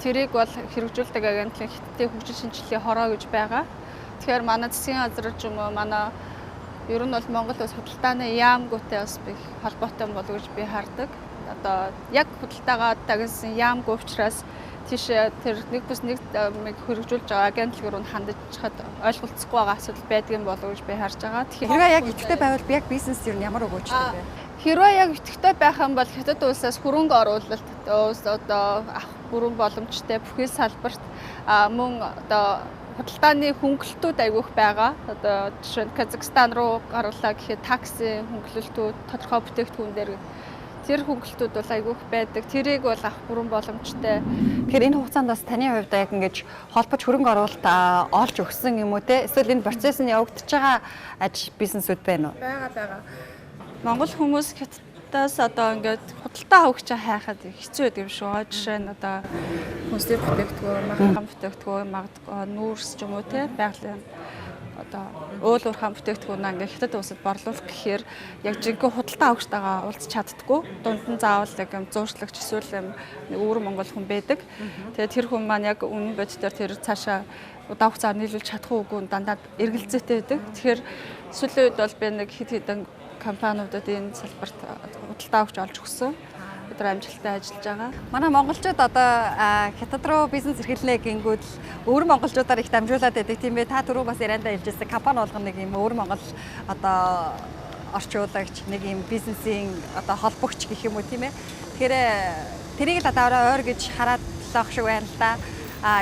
тэрийг бол хэрэгжүүлдэг агентлаг хятадын хөгжил шинжилгээний хороо гэж байгаа. Тэгэхээр манай засгийн газар ч юм уу манай ер нь бол Монгол улс худалдааны яамгүйтэй бас би холбоотой болов гэж би хардаг. Одоо яг худалдаагаа тагнасан яамгүй учраас тийш тэр нэг бүс нэг хэрэгжүүлж байгаа агентлаг руу хандаж чад ойлголцохгүй байгаа асуудал байдаг юм болов гэж би харж байгаа. Тэгэхээр хэрвээ яг идэвхтэй байвал би яг бизнес ер нь ямар өгөөжтэй вэ? Хэрвээ яг идэвхтэй байх юм бол хятад улсаас хөрөнгө оруулалт одоо авах бүрэн боломжтой бүхэл салбарт мөн одоо худалдааны хөнгөлтүүд айгүйх байгаа. Одоо жишээ нь Казахстан руу гарлаа гэхэд такси хөнгөлөлтүүд тодорхой бүтээгдэхүүн дээр тэр хөнгөлтүүд бол айгүйх байдаг. Тэрийг бол авах бүрэн боломжтой. Тэгэхээр энэ хугацаанд бас таны хувьд яг ингэж холбож хөрөнгө оруулалт олж өгсөн юм уу те? Эсвэл энэ процесс нь явагдаж байгаа бизнесүүд байна уу? Байгаа. Монгол хүмүүс хятадаас одоо ингээд худалдаа авах гэж хайхад хэцүү байдаг юм шүү. Жишээ нь одоо хүнсний бүтээгдэхүүн, магадгүй бүтээгдэхүүн, магадгүй нүүрс ч юм уу те байгалийн одоо уул уурхайн бүтээгдэхүүн ингээд хятад улсад борлуулах гэхээр яг жинхэнэ худалдаа авагчтайгаа уулзч чаддаггүй. Дунд нь заавал яг юм зуурчлагч эсвэл юм өвөр Монгол хүн байдаг. Тэгээд тэр хүн маань яг үнэн бодитоор тэр цаашаа удаан хугацаар нийлүүлж чадах уугүй дандаа эргэлзээтэй байдаг. Тэгэхээр сүүлийн үед бол би нэг хэд хэдэн компаниудад энэ салбарт худалдаа авч олж өгсөн. Бид амжилттай ажиллаж байгаа. Манай монголчууд одоо хятад руу бизнес эрхэлнэ гингүүд өвөр монголчуудаар их дамжуулаад байдаг тийм ээ. Та түрүү бас яриандаа хэлжсэн компани болгоно нэг юм өвөр монгол одоо орчуулагч нэг юм бизнесийн одоо холбогч гэх юм уу тийм ээ. Тэгэхээр тэрийг л одоо ойр гэж хараад лох шиг байна л да.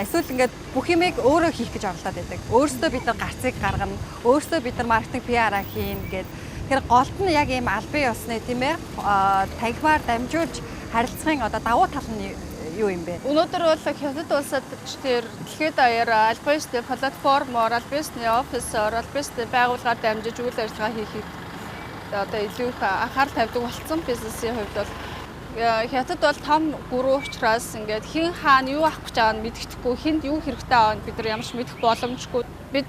Эсвэл ингээд бүх юмыг өөрөө хийх гэж орлоод байдаг. Өөрсдөө бид нар гарцыг гаргана. Өөрсдөө бид нар маркетинг PR-аа хийн гэдэг. Тэгэхээр голд нь яг ийм албан ёсны тийм ээ тагмаар дамжуулж харилцахын одоо давуу тал нь юу юм бэ? Өнөөдөр бол хятад улсад тэр дэлхийд даяар албан ёсны платформоор, албан ёсны офисоор, албан ёсны байгууллагаар дамжиж үйл ажиллагаа хийхэд одоо илүү их анхаарал тавьдаг болсон. Бизнесийн хувьд бол хятад бол том гүрүү учраас ингээд хэн хаана юу авах гэж байгааг нь мэддэхгүй, хэнд юу хэрэгтэй байгааг бид нар ямарч мэдэх боломжгүй. Бид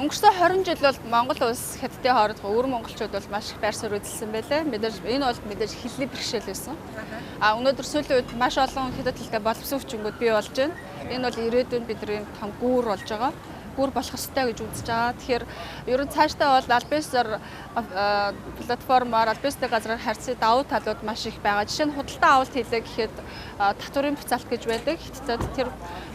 өнгөрсөн 20 жил бол Монгол улс хятадын хооронд өвөр монголчууд бол маш их байр суурь үзүүлсэн байлээ. Мэдээж энэ бол мэдээж хэлний бэрхшээл байсан. Өнөөдөр сүүлийн үед маш олон хятад хэлтэй боловсон хүчингүүд бий болж байна. Энэ бол ирээдүйн бидний том гүүр болж байгаа. Гүр болох ёстой гэж үзэж байгаа. Тэгэхээр ерөн цаашдаа бол албан ёсоор платформоор албан ёсны газраар харьцсан давуу талууд маш их байгаа. Жишээ нь худалдан авалт хийлээ гэхэд татварын буцаалт гэж байдаг. Хятадд тэр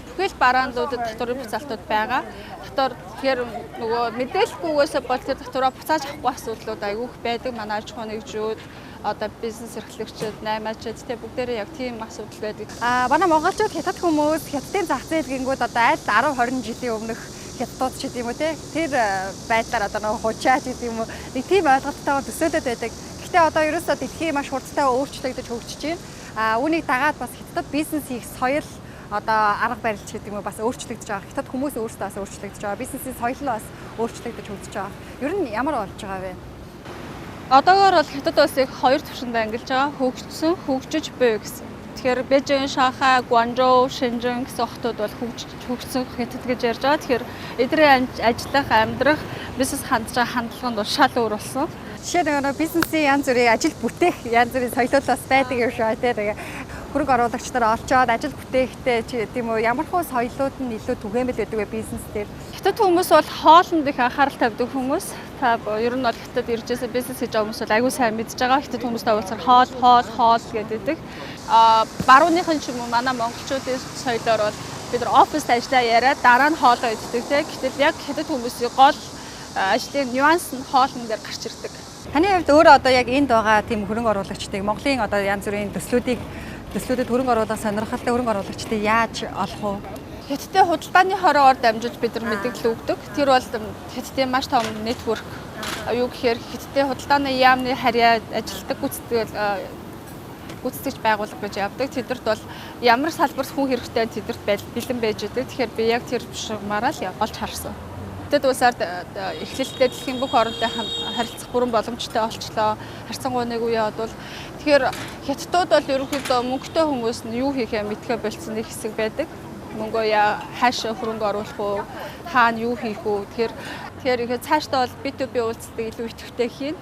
бүхэл бараанлуудад татварын буцаалтууд байгаа. Татвар тэгэхээр нөгөө мэдээлэлгүйгээс бол тэр татвараа буцааж авахгүй асуудлууд айгүйх байдаг. Манай аж ахуй нэгжүүд одоо бизнес эрхлэгчид, наймаачид тэ бүгдээрээ яг тийм асуудал байдаг. Манай монголчууд хятад хүмүүс хятадын зах зээл гингүүд одоо аль 10 20 жилийн өмнөх хятадууд ч гэдэм үү те тэр байдлаар одоо нөгөө хучаач гэдэм үү нэг тийм ойлголттойгоор төсөөлөд байдаг. Гэхдээ одоо ерөөсөө дэлхий маш хурдтай өөрчлөгдөж хөгжиж байна. Үүнийг дагаад бас хятадд бизнес хийх соёл одоо арга барил ч гэдэг юм уу бас өөрчлөгдөж байгаа. Хятад хүмүүс өөрсдөө бас өөрчлөгдөж байгаа. Бизнесийн соёл нь бас өөрчлөгдөж хөгжиж байгаа. Ер нь ямар болж байгаа вэ? Одоогоор бол хятад улсыг хоёр түвшинд ангилж байгаа. Хөгжсөн, хөгжиж буй гэсэн. Тэгэхээр Бээжин, Шанхай, Гуанчжоу, Шэньчжэн гэсэн хотууд бол хөгжсөн хятад гэж ярьж байгаа. Тэгэхээр эдгээр ажиллах, амьдрах, бизнес хандж байгаа хандлага нь бол шал өөр болсон. Жишээ нь бизнесийн янз бүрийн ажил бүтээх янз бүрийн соёлууд бас байдаг юм шиг тийм хөрөнгө оруулагч нар олцоод ажил бүтээхтэй тийм үү ямархуу соёлууд нь илүү түгээмэл байдаг вэ бизнес дээр? Хятад хүмүүс бол хоолнд их анхаарал тавьдаг хүмүүс. Та ер нь бол хятад ирж байсан бизнес хийж байгаа хүмүүс бол аягүй сайн мэдж байгаа. Хятад хүмүүстэй уулзахаар хоол гэдэг. Барууныхын ч юм уу манай монголчуудын соёлоор бол бид нар оффист ажиллаа яриад дараа нь хоолоо иддэг тийм. Гэтэл яг хятад хүмүүсийн гол ажлын нюанс нь хоолн дээр гарч ирдэг. Таны хувьд өөрөө одоо яг энд байгаа тийм хөрөнгө оруулагчдыг Монголын одоо янз бүрийн төслүүдэд хөрөнгө оруулах сонирхолтой хөрөнгө оруулагчдыг яаж олох вэ? Хятадын худалдааны хороор дамжиж бид нар мэдээлэл өгдөг. Тэр бол хятадын маш том нэтворк. Юу гэхээр хятадын худалдааны яамны харьяа ажилтдаг гүйцэтгэгч байгууллага гэж явдаг. Тэдэрт бол ямар салбарт хүн хэрэгтэй тэдэрт бэлэн байж идэг. Тэгэхээр би яг тэр бишмаараа л олж харсан. Хятад улсаар эхлэлтэй дэлхийн бүх орнтой харилцах бүрэн боломжтой олчлоо. Харьцангуйныг үе бодвол тэгэхээр хятадууд бол ерөнхийдөө мөнгөтэй хүмүүс нь юу хийхээ мэдхээ болцсон нэг хэсэг байдаг. Мөнгөө хаашаа хөрөнгө оруулах уу, хаана юу хийх үү. Тэгэхээр цаашдаа бол B2B уулздаг илүү идэвхтэй хийн.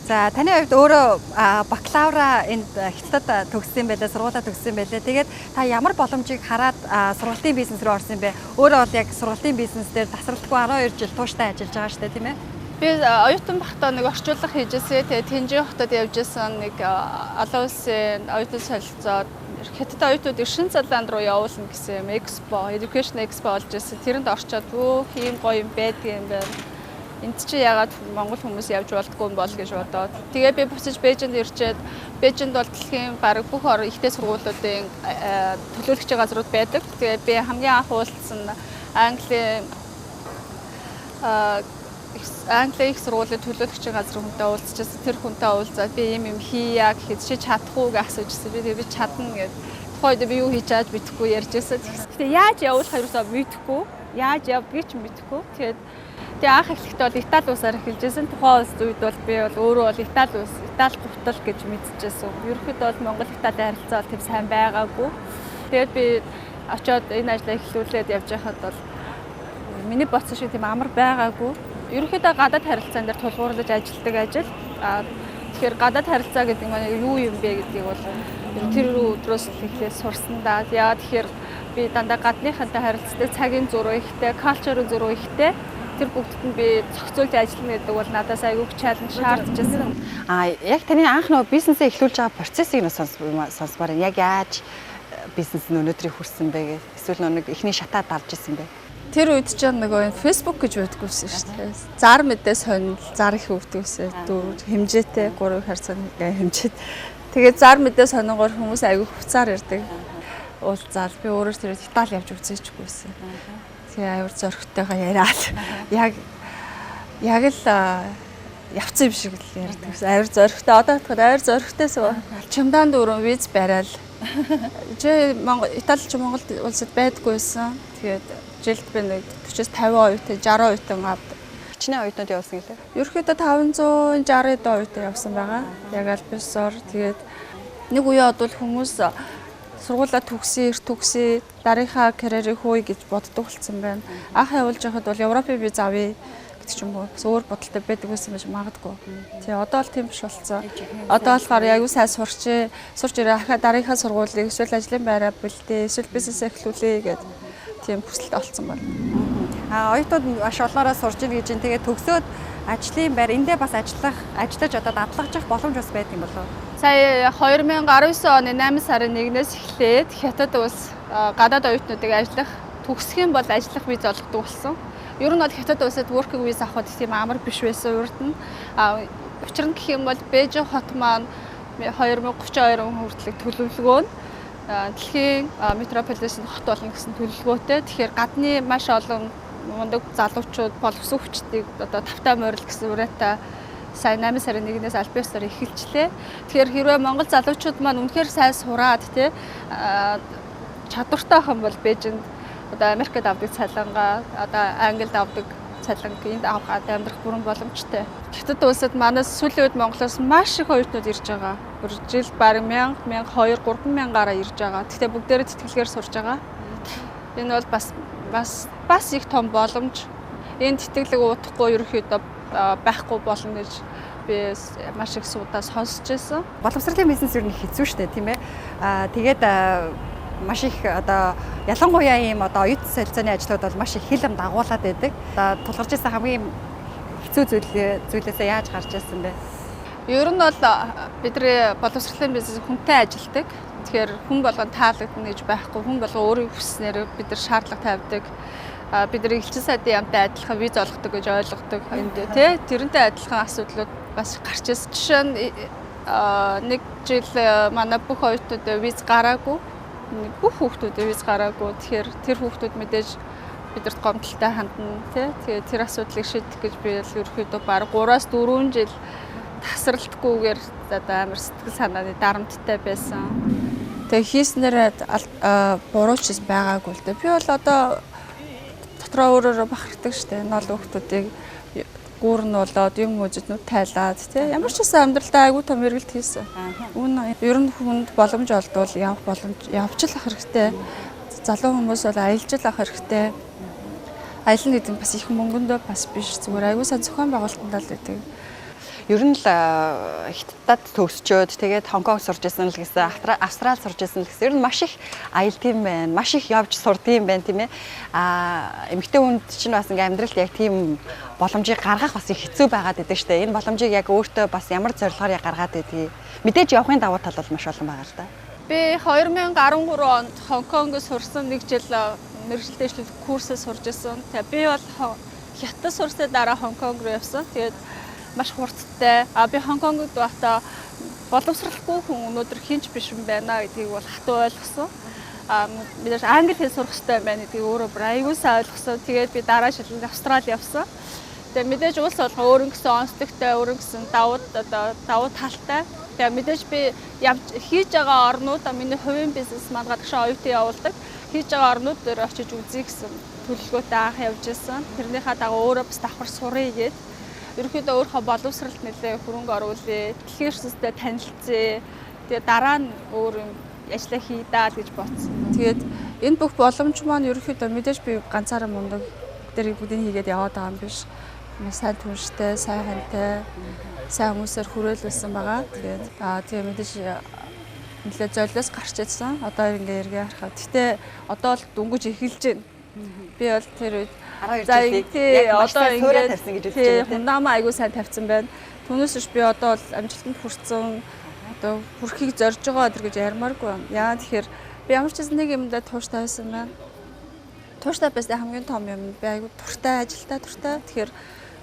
За таны хувьд өөрөө бакалавра энд хятадд төгссөн байлаа, сургуулаа төгссөн байлаа. Тэгээд та ямар боломжийг хараад сургуулийн бизнес рүү орсон бэ? Өөрөө бол яг сургуулийн бизнес дээр тасралтгүй 12 жил тууштай ажиллаж байгаа шүү дээ, тийм ээ? Би оюутан багтаа нэг орчуулга хийжсэн. Тэгээд Тэнжин хотод явжсэн нэг олон улсын оюутан солилцоод хятад оюутнуудыг шинэ Зеланд руу явуулна гэсэн юм экспо, education expo болж ирсэн. Тэрэнд орчоод ийм гоё юм байдаг юм байна. Энд чи ягаад монгол хүмүүс явж болдгоо юм бол гэж бодоод. Тэгээ би буцаж Бээжинд ирчээд Бээжинд бол дэлхийн бараг бүх ихтэй сургуулиудын төлөөлөгчийн газрууд байдаг. Тэгээ би хамгийн анх уулзсан Англи их сургуулийн төлөөлөгчийн газар хүнтэй уулзчихсан. Тэр хүнтэй уулзаад би юм хийя гэхэд чи чадах уу гэж асуужсэн. Би чадна гэд. Тухайд би юу хийж чааж мэдэхгүй ярьжсэн. Гэхдээ яаж явуулах хэрэгсээ мэдэхгүй. Яаж явдгийг ч мэдэхгүй. Тэгээ анх эхлэхдээ бол Итали улсаар эхэлжсэн. Тухайн улс үед бол би бол өөрөө бол Итали гутал гэж мэдчихсэн. Ерөнхийдөө бол Монгол-Итали харилцаа бол тийм сайн байгаагүй. Тэгээд би очиод энэ ажлаа эхлүүлээд явж байхад бол миний бодсон шиг тийм амар байгаагүй. Ерөнхийдөө гадаад харилцаан дээр тулгуурлаж ажилладаг ажил. Тэгэхээр гадаад харилцаа гэдэг нь юу юм бэ гэдгийг бол тэр өдрөөс эхлээд сурсан даа. Яа тэгэхээр би дандаа гадныхантай харилцдаг, цагийн зураг ихтэй, калчрын зураг ихтэй. Тэр бүгдд нь би зохицуулж ажиллана гэдэг бол надаас айгүй чаленж шаардж байсан. Яг таны анх нөгөө бизнесээ эхлүүлж байгаа процессыг нь сонсмаар яг яаж бизнес нь өнөөдрийг хүрсэн бэ гэх эсвэл нэг эхний шатаа давж исэн бэ? Тэр үед ч нөгөө Facebook гэж байдгүйсэн шүү дээ. Зар мэдээ сонил, зар их өвдгөөсөө дүүр хэмжээтэй 3 харьцааны хэмжээд. Тэгээд зар мэдээ сонингоор хүмүүс айгүй хуцаар ирдэг. Уулзаал би өөрөө тэр Итали явж үзээчгүйсэн. Тэгээ аюур зөрөгтэйгээ яриад яг л явцсан юм шиг л ярьдаг. Авир зоригтой одоо бодоход авир зоригтой чамдаан дөрөв виз барайл. Италич Монгол улсад байдаггүй байсан. Тэгээд жилд би нэг 40-50 оюутан 60 оюутан авдаг. Хичнээн оюутнууд явсан гэлээ. Ерөнхийдөө 560 оюутан явсан байгаа. Яг альбисоор тэгээд нэг үе бодвол хүмүүс сургуулаа төгсөе, дарийнхаа карьерийг хөөе гэж боддог болсон байна. Анх явуулж байхад бол Европын виз авъя гэдэг ч юм уу. Өөр бодолтой байдаг байсан байж магадгүй. Тэгээ одоо л тийм биш болсон. Одоо болохоор аягүй сайн сурч ирээ ахаа дарийнхаа сургуулийг эсвэл ажлын байраа бэлдээ, эсвэл бизнес эхлүүлээ гэдэг тийм хүсэлт олцсон байна. Оюутнууд маш олноороо сурж ийн гэж. Тэгээд төгсөөд ажлын байр эндээ бас ажиллаж одоо дадлагдчих боломж бас байдаг юм болов уу? Сая 2019 оны 8 сарын 1-ээс эхлээд хятад улс гадаад оюутнуудыг ажиллах төгсөх юм бол ажиллах виз олгодог болсон. Ер нь бол хятад улсад working visa авах тийм амар биш байсан урд нь. Учир нь гэх юм бол Бээжин хот маань 2032 он хүртэлх төлөвлөгөө нь дэлхийн метрополитен хот болно гэсэн төлөвлөгөөтэй. Тэгэхээр гадны маш олон мундаг залуучууд боловсон хүчтийг одоо тавтай морил гэсэн ураатай сайн 8 сарын 1-ээс аль биесээр эхэлчлээ. Тэгэхээр хэрвээ Монгол залуучууд маань үнэхээр сайн сураад чадвартай хэн бол Бээжинд одоо Америкт авдаг цалингаа одоо Англид авдаг цалинг энд аваад амьдрах бүрэн боломжтой. Хятад улсад манаас сүүлийн үед Монголоос маш их оюутнууд ирж байгаа. Бүр жил бараг 1000, 2000, 3000 гараа ирж байгаа. Гэхдээ бүгдээрээ тэтгэлгээр сурж байгаа. Энэ бол бас их том боломж. Энэ тэтгэлэг уудахгүй ерөөхдөө байхгүй болно гэж би маш их судаа сонсч байсан. Боловсролын бизнес ер нь хэцүү шүү дээ, тийм ээ. Тэгээд маш их одоо ялангуяа ийм одоо оюутан солилцооны ажлууд бол маш их хилэм дагуулад байдаг. Одоо тулгарч ирсэн хамгийн хэцүү зүйлээсээ яаж гарч ирсэн бэ? Ер нь бол бидний боловсролын бизнес хүнтэй ажилдаг. Тэгэхээр хүн болгон таалагдана гэж байхгүй. Хүн болгон өөрийн хүснээр бид нар шаардлага тавьдаг. Бидний элчин сайдын яамтай адилхан виз олгодог гэж ойлгодог энд тий. Тэрнтэй адилхан асуудлууд бас гарч ирсэн. Жишээ нь нэг жил манай бүх оюутнууд виз гараагүй. Бүх хүүхдүүд виз гараагүй. Тэгэхээр тэр хүүхдүүд мэдээж бидэрт гомдолтой хандна тий. Тэгээд тэр асуудлыг шийдэх гэж би ерөөхдөө баг 3-4 жил тасралтгүйгээр одоо амар сэтгэл санааны дарамттай байсан. Тэгээ хийснээр бурууч байгаагүй л дээ. Би бол одоо дотроо өөрөөрөө бахархдаг штэ. Нол хүүхдүүдийг гүүрн болоод юм үзэднүүд тайлаад тий. Ямар ч гэсэн амьдралдаа айгүй том эргэлт хийсэн. Үүн ер нь хүнд боломж олдвол явах боломж явж л ах хэрэгтэй. Залуу хүмүүс бол аялж л ах хэрэгтэй. Аялна гэдэг нь бас их мөнгөндөө бас биш. Зүгээр айгүй сайн зохион байгуулалтанд л байдаг. Ер нь л Хятадд төгсчөөд тэгээд Хонконг сурч ирсэн л гэсэн, Австрал сурч ирсэн л гэсэн. Ер нь маш их аялд юм байна. Маш их явж сурдсан юм байна тийм ээ. Эмэгтэй хүнд чинь бас ингээм амьдралд яг тийм боломжийг гаргах бас их хэцүү байгаад байдаг шүү дээ. Энэ боломжийг яг өөртөө бас ямар зорилгоор гаргаад байдгийг. Мэдээж явахын давуу тал бол маш олон байгаа л да. Би 2013 онд Хонконгд сурсан нэг жил мэргэжилтэй дэвшлэл курсээ сурж ирсэн. Тэгээ би бол Хятад сурсны дараа Хонконг руу явсан. Тэгээд маш хурдтай. Би Хонконгд байхдаа боловсралгүй хүн өнөөдөр хинч биш юм байна гэдгийг бол хатуу ойлгосон. Мэдээж англи хэл сурах хэрэгтэй байна гэдгийг өөрөө бүр аягүй сайн ойлгосон. Тэгээд би дараа шилэн Австрали явсан. Тэгээд мэдээж улс болгон өөрөнгө гэсэн онцлогтой, өөрөнгө гэсэн давуу талтай. Тэгээд мэдээж би хийж байгаа орнууд миний хувийн бизнес маань гадагшаа оюутан явуулдаг. Хийж байгаа орнууд дээр очиж үзье гэсэн төлөвлөгөөтэй анх явж ирсэн. Тэрнийхээ дагуу өөрөө бас давхар сурыг гээд ерөнхийдөө өөрийнхөө боловсролд нэлээ хөрөнгө оруулъя, дэлхийн ертөнцтэй танилцъя. Тэгээ дараа нь өөр юм ажиллаа хийдаа гэж бодсон. Тэгээд энэ бүх боломж маань ерөнхийдөө мэдээж би ганцаараа мундаг дээр бүгдийг хийгээд яваад байгаа юм биш. Сайн түнштэй, сайн хантай, сайн хүмүүсээр хүрээлүүлсэн байгаа. Тэгээд тэгээ мэдээж нэлээ золиос гарч ирсэн. Одоо ингээ эргээ харахад. Гэтэ одоо л дөнгөж эхэлж байна. Би бол тэр үед за одоо ингээд тавьсан гэж үзэж байна. Хундамаа айгуу сайн тавьсан байна. Түүнээс биш би одоо бол амжилтанд хүрсэн одоо хүрхийг зорж байгаа өдр гэж ярмааргүй байна. Яа тэгэхээр би ямар ч нэг юмдаа тууштай байсан байна. Тууштай байсан хамгийн том юм би айгуу туртай ажилтаа туртай. Тэгэхээр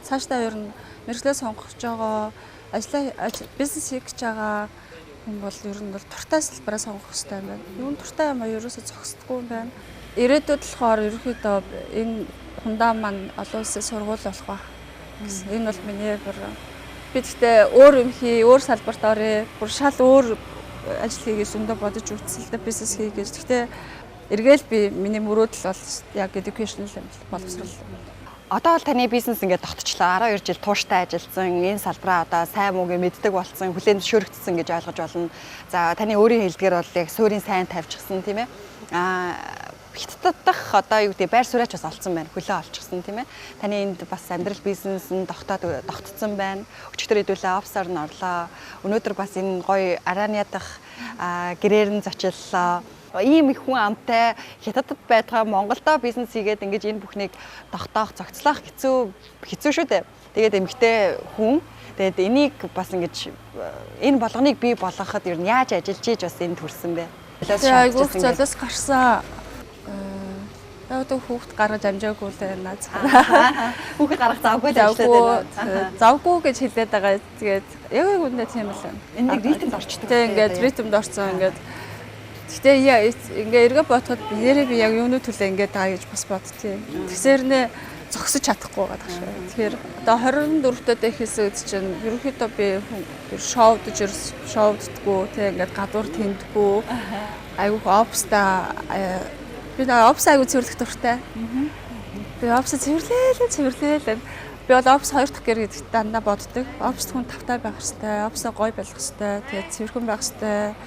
цаашдаа ер нь мэргэжлээ сонгож байгаа, бизнес хийж байгаа хүн бол ер нь бол туртай салбараа сонгох хэрэгтэй юм байна. Юун туртай юм а ерөөсөө зогсдоггүй юм байна. Ирээдүйд болохоор ерөөхдөө энэ хундаа маань олон улсын сургууль болох ба гэсэн. Энэ бол миний бүр би гэхдээ өөр юм хий, өөр салбарт оръё. Бүр шал өөр ажил хийгээс өндөө бодож үзсэлтэй бизнес хий гэж. Гэхдээ эргээл би миний мөрөөдөл бол яг educational боловсрол. Одоо бол таны бизнес ингээд тогтчлоо. 12 жил тууштай ажилласан, энэ салбараа одоо сайн мууг мэддэг болсон, хүлээн зөвшөөрөгдсөн гэж ойлгож болно. За таны өөрийн хэлдгээр бол яг суурийн сайн тавьчихсан тийм ээ. Хятад дахь одоо юу гэдэг байр сууриач бас олцсон байна. Хөлөө олчихсан тийм ээ. Таны энд бас амьдрал бизнес нь тогтцсон байна. Өчигдөр хэдүүлээ офсоор нь орлоо. Өнөөдөр бас энэ гоё арааны ядах гэрээр нь зочиллоо. Ийм их хүн амтай хятадд байтгаа Монголдо бизнес хийгээд ингэж энэ бүхнийг тогтоох, зохицлох хэцүү шүү дээ. Тэгээд эмэгтэй хүн тэгээд энийг бас ингэж энэ болгоныг бий болгоход ер нь яаж ажиллаж ийж бас энд хүрсэн бэ? Айгуух золиос гарсан. Одоо хүүхд гаргаж амжаагүй л байна. Хүүхд гаргах завгүй л ажиллаад байна. Завгүй гэж хэлээд байгаа. Тэгээд яг үндэ тийм л байна. Энэ нэг ритмд орчдөг. Тэгээд ингээд ритмд орсон ингээд. Гэтэ ингээ эргээ бодоход нэрээ би яг юуны төлөө ингээ даа гэж бас бодтiin. Тэгсэрнээ зогсож чадахгүй байгаа шүү. Тэгэхээр одоо 24 дэх хэсэг чинь ерөнхийдөө би шоуддаггүй тэг ингээ гадуур тэндгүү. Айгүйх офста би офс айгүй цэвэрлэх дуртай. Би офс цэвэрлээ. Би бол офс 2 дахь гэр гэдэгт дандаа боддог. Офс хүн тавтай байх хэвээр, офсоо гоё байх хэвээр, тэгээд цэвэрхэн байх хэвээр.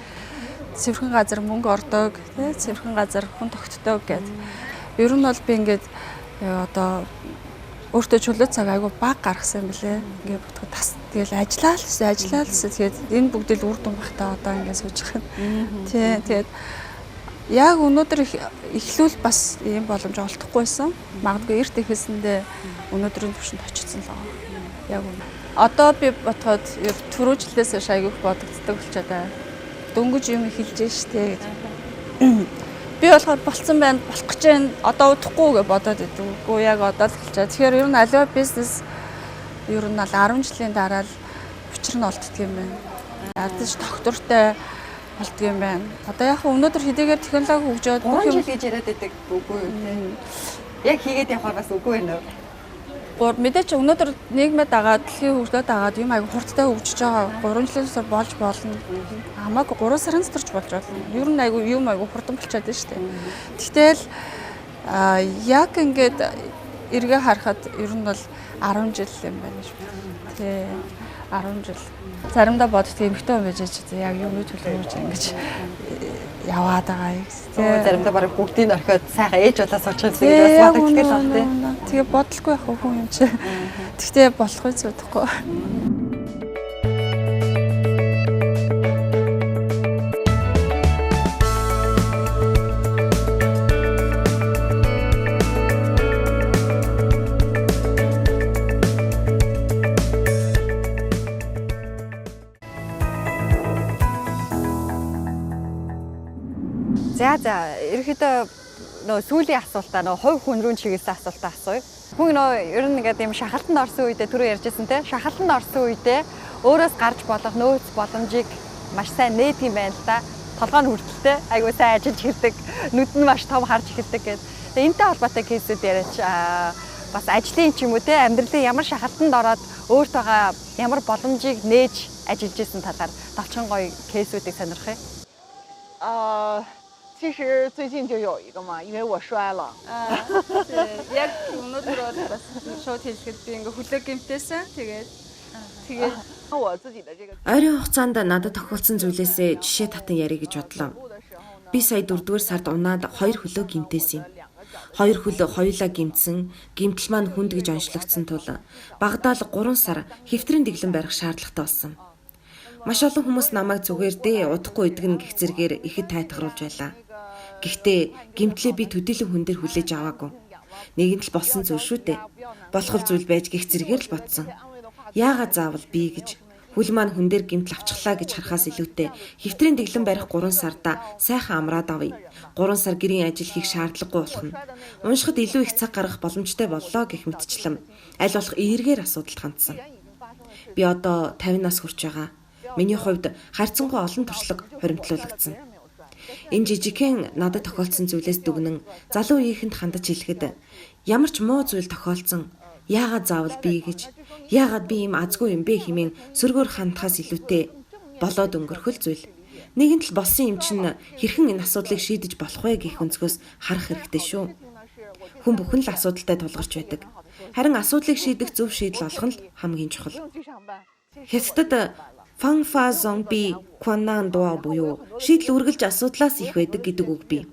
Цэвэрхэн газар мөнгө ордог, тий, цэвэрхэн газар хүн тогтдог гэдэг. Ер нь бол би ингээд одоо өөртөө чөлөө цаг айгу баг гаргасан юм билэ. Ингээд бодоход тас тэгэл ажиллаа л тэгээд энэ бүгдэл үр дүн бахтаа одоо ингээд сууж байгаа. Тий, тэгээд яг өнөөдөр эхлүүл бас ийм боломж олдохгүйсэн. Магадгүй эрт ихэсэндээ өнөөдрийн төвшөнд очсон л байгаа. Яг үнэ. Одоо би бодоход түрүүжлээс айгуух бодогддог болчиход байна. Дөнгөж юм эхэлж штэ гэж. Би болохоор болцсон байна, болох гэж байна. Одоо удахгүй гэж бодоод идэв. Үгүй яг одоо л эхэлчихэ. Тэгэхээр ер нь аливаа бизнес ер нь бол 10 жилийн дараа л учир нь олддог юм байна. Ядаж доктортой болдго юм байна. Одоо яг өнөөдөр хэдийгээр технологи хөгжөөд бүх юм хийж яриад байдаг үгүй юу те. Яг хийгээд явахаар бас үгүй байна уу? Мэдээч өнөөдөр нийгмэд дагаад дэлхийн хөгжлөд дагаад юм айгу хурдтай хөгжиж байгаа. 3 жилийн сар болж болно. Хамаагүй 3 сарын турч болж болно. Ер нь айгу юм айгу хурдан болчиход байна шүү дээ. Тэгтэл яг ингээд эргээ харахад ер нь бол 10 жил юм байна шүү. Тий. 10 жил. Заримдаа боддог эмэгтэй хүн байж яг юуны төлөө гэж ингэж яваад байгаа юм. Заримдаа бараг бүгдийг орхиод сайхан ээж болоо суучих гэсэн бас бодогддаг л байна тий. Тэгээ бодлохгүй байх хүн юм чи. Тэгтээ болохгүй зүудахгүй. За ерөөхдөө нөө сүүлийн асуултаа нөө хувь хүн рүү чиглэсэн асуултаа асууя. Хүн нөө ер нь ингээд юм шахалтанд орсон үедээ түрүү ярьжсэн те шахалтанд орсон үедээ өөрөөс гарч болох нөөц боломжийг маш сайн нээдэг юм байна л да. Толгой нь хүртэлтэй айгуу сайн ажиллаж ирдэг, нүд нь маш том харж эхэлдэг гэдэг. Тэгээ энэтэй холбоотой кейсүүд яриач бас ажлын ч юм уу те амьдралын ямар шахалтанд ороод өөртөөгөө ямар боломжийг нээж ажиллаж исэн талаар товчхон гоё кейсүүдийг сонирхъя. 其实最近就有一个嘛，因为我摔了。Яг өнөөдөр бол бас шууд хэлэхэд би ингээ хүлээ гэмтээсэн. Тэгээд ойрын хугацаанд надад тохиолдсон зүйлээсээ жишээ татан ярих гэж бодлоо. Би сая 4-р сард унаад 2 хөлөө гэмтээсэн юм. 2 хөлөө хоёулаа гэмтсэн, гэмтэл маань хүнд гэж онцлогдсон тул багадаа л 3 сар хэвтрийн дэглэм барих шаардлагатай болсон. Маш олон хүмүүс намайг зүгээр дээ удахгүй идэгнэ гэх зэргээр ихэд тайтгаруулж байлаа. Гэхдээ гэмтлээ би төдийлөн хүн дээр хүлээж аваагүй. Нэгэнт л болсон зүйл шүү дээ. Болох зүйл байж гих зэргээр л бодсон. Яагаад заавал би гэж хүл маань хүн дээр гэмтэл авчихлаа гэж харахаас илүүтэй хэвтрийн дэглэм барих 3 сарда сайхан амраад авъя. 3 сар гэрийн ажил хийх шаардлагагүй болох нь. Уншихад илүү их цаг гаргах боломжтой боллоо гэх мэтчлэн аль болох эергээр асуудалд хандсан. Би одоо 50 нас хүрч байгаа. Миний хувьд харьцангуй олон туршлага хуримтлуулагдсан. Энэ жижигхэн надад тохиолдсон зүйлээс дүгнэн залуу үеийнхэнд хандаж хэлэхэд ямар ч муу зүйл тохиолдсон Яагаад заавал би гэж, яагаад би ийм азгүй юм бэ хэмээн сөргөөр хандхаас илүүтэй болоод өнгөрөх зүйл. Нэгэнт л болсон юм чинь хэрхэн энэ асуудлыг шийдэж болох вэ гэх өнцгөөс харах хэрэгтэй шүү. Хүн бүхэн л асуудалтай тулгарч байдаг. Харин асуудлыг шийдэх зөв шийдэл олох нь хамгийн чухал. Хятадд фанфа зомби кванан дуа буюу шийдэл үргэлж асуудлаас их байдаг гэдэг үг бий.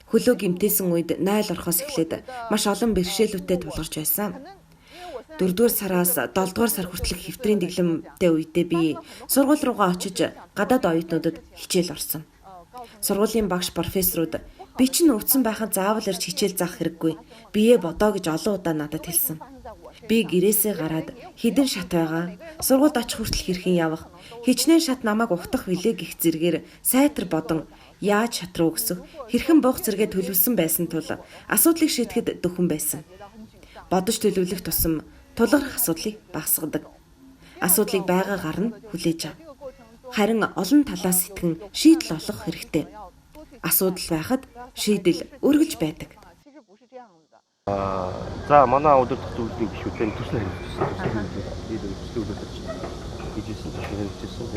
Хөлөө гимтээсэн үед найл орохоос эхлээд маш олон бэрхшээлүүтэй тулгарч байсан. 4-р сараас 7-р сар хүртэлх хэвтрийн дэглэмтэй үедээ би сургууль руугаа очиж гадаад оюутнуудад хичээл орсон. Сургуулийн багш профессорууд би чинь өвдсөн байхад заавал ирж хичээл заах хэрэггүй. Бие бодоо гэж олон удаа надад хэлсэн. Би гэрээсээ гараад хідэн шат байгаа. Сургуульд очих хүртэл хэрхэн явах. Хичнээн шат намайг ухтах билээ гэх зэргээр сайтар бодон яаж шат руу өсөх, хэрхэн буух зэрэгээ төлөвлөсөн байсан тул асуудлыг шийдэхэд дөхөн байсан. Бодож төлөвлөх тусам тулгарх асуудлыг багасгадаг. Асуудлыг байгаагаар нь хүлээж ав. Харин олон талаас сэтгэн шийдэл олох хэрэгтэй. Асуудал байхад шийдэл үргэлж байдаг. За манай удирдах зүйлийн гишүүдийн төслийн хийжсэн зөвшөөрөлтсөн.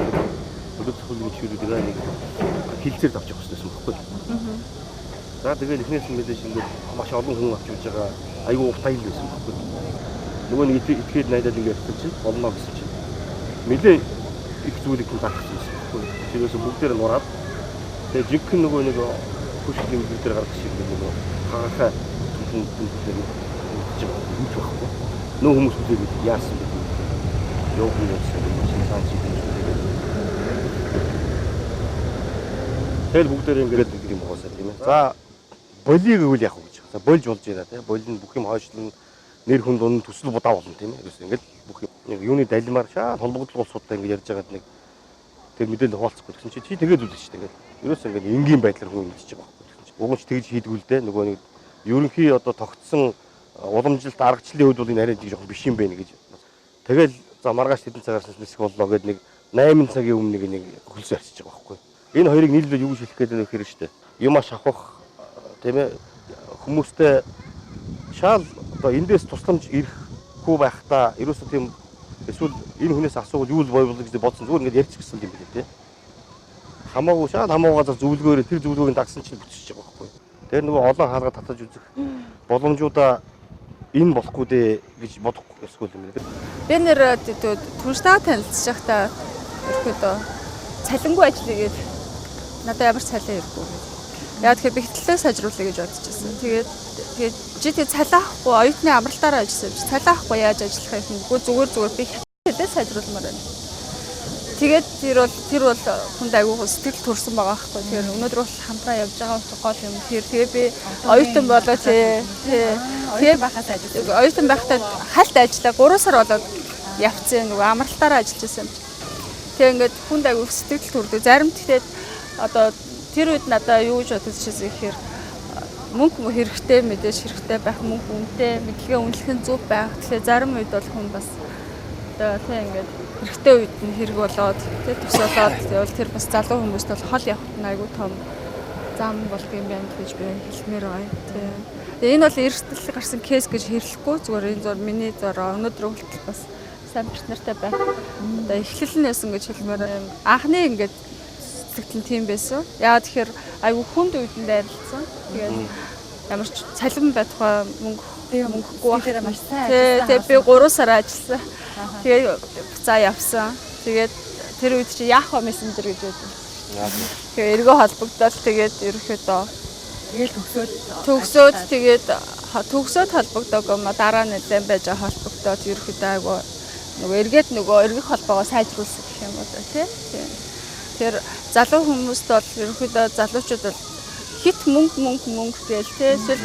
Удирдах зүйлийн гишүүдүүдээ нэг хилцээр авч явах гэсэн юм байна. За тэгээд эхнээс нь мэдээж ингээд маш олон хүн авч явж байгаа айгүй уртайл байсан байхгүй. Нөгөө нэг итгэхэд найдаад ингээд явсан чинь болно гэсэн чинь. Нилээ их зүйлийг хүн таах гэсэн байхгүй. Тэрээс бүгдээр нь ураад тэгээд жинхэнэ нөгөө нэг хөшлийн бид дээр гаргах шиг нөгөө хагахаа хийж байхгүй. Нөө хүмүүс үзээд яасан бэ? Юу юм бэ? Сайн чиглэл. Тэгэл бүгдээр ингээд юм хоосаа тийм ээ. За болийг гэвэл яах вэ гэж. За болж болж байна тийм. Бол нь бүх юм хойшлон нэр хүн дунд төсөл будаа болно тийм ээ. Ерөөс ингээд бүх нэг юуны далимаар шаа холбогдлол улсуудтай ингээд ярьж байгаад нэг тэр мэдээлэл хуваалцахгүй гэсэн чи тэгээд үлдэж шүү дээ. Ингээд ерөөс ингээд энгийн байдлаар хүн мэдчихэж байгаа байхгүй. Уг нь ч тэгж хийдгүүл дээ. Нөгөө нэг ерөнхий одоо тогтсон уламжилт аргачлалын үед бол энэ арай жоохон биш юм байна гэж. Тэгэл за маргааш хэдэн цагаас нисэх боллоо гэд нэг 8 цагийн өмнө нэг хөлсөө арчиж байгаа байхгүй. Энэ хоёрыг нийлүүлээд юу гэж хэлэх гээд байна вэ гэхээр юм шавхах тийм ээ хүмүүстэй шал одоо эндээс тусламж ирэхгүй байхдаа ерөөсөө тийм эсвэл энэ хүнээс асуувал юу л боёвол гэж бодсон зүгээр ингээд ярьчих гэсэн юм билээ тийм. Хамаагүй шал хамаагаа зөвлөгөөр тэр зөвлөгөөг дагсан чинь бүтчихэж байгаа байхгүй. Тэр нөгөө олон хаалга татаж үзэх боломжуудаа энэ болохгүй дээ гэж бодохгүй эсвэл юм байна. Би нэр түрстаа танилцж байхдаа ерөөдөө цалингүй ажил хийгээд надад ямар цалин ирэхгүй. Яа тэгэхээр би хэтлээ сайжруулъя гэж бодож байсан. Тэгээд чи тэг цалин авахгүй оюутны амралтаараа ажилласан юм чи цалин авахгүй яаж ажиллах юм бэ? Зүгээр би хэтлээ сайжруулмаар байна. Тэгээд тэр бол хүнд аягүй сэтгэл төрсэн байгаа байхгүй. Тэгэхээр өнөөдөр бол хамтраа явж байгаа гол юм. Тэгээд би оюутан болоо тэгээд байхаас ажилласан. Оюутан байхдаа хальт ажиллаа 3 сар болоод явцсан нөгөө амралтаараа ажиллаж байсан юм чи. Тэгээд ингээд хүнд аягүй сэтгэл төрдөг. Зарим тэгээд одоо тэр үед надаа юу гэж бодож байсан гэхээр мөнгө хэрэгтэй мэдээж хэрэгтэй байх мөнгө үнэтэй мэдлэгээ үнэлэх нь зөв байх. Тэгэхээр зарим үед бол хүн бас одоо тийм ингээд хэрэгтэй үед нь хэрэг болоод тийм тус болоод тэгвэл тэр бас залуу хүмүүст бол хол явахт нь айгүй том зам болдог юм байна гэж би хэлмээр байгаа. Тийм. Тэгээ энэ бол эрсдэл гарсан кейс гэж хэрлэхгүй зүгээр энэ зур миний зураа өнөөдөр хүртэл бас сайн партнертай байх. Одоо эхлэл нь байсан гэж хэлмээр анхны ингээд сэтгэл нь тийм байсан. Яагаад тэгэхээр айгүй хүнд үйдэнд арилцсан. Тэгээд ямар ч цалин байхгүй мөнгөгүй байхаараа маш сайн. Тэгээд би 3 сар ажилласан. Тэгээд буцаа явсан. Тэгээд тэр үед чи яах вэ мессенжер гэж байдаг. Тэгээд эргөө холбогдоод тэгээд ерөөхдөө төгсөөд тэгээд төгсөөд холбогдоог дараа нь зам байж холбогдоод ерөөхдөө айгүй нөгөө эргэх холбоогоо сайжруулсан гэх юм уу тий. Тэр залуу хүмүүст бол ерөөхдөө залуучууд бол хит мөнгө гээл тий. Эсвэл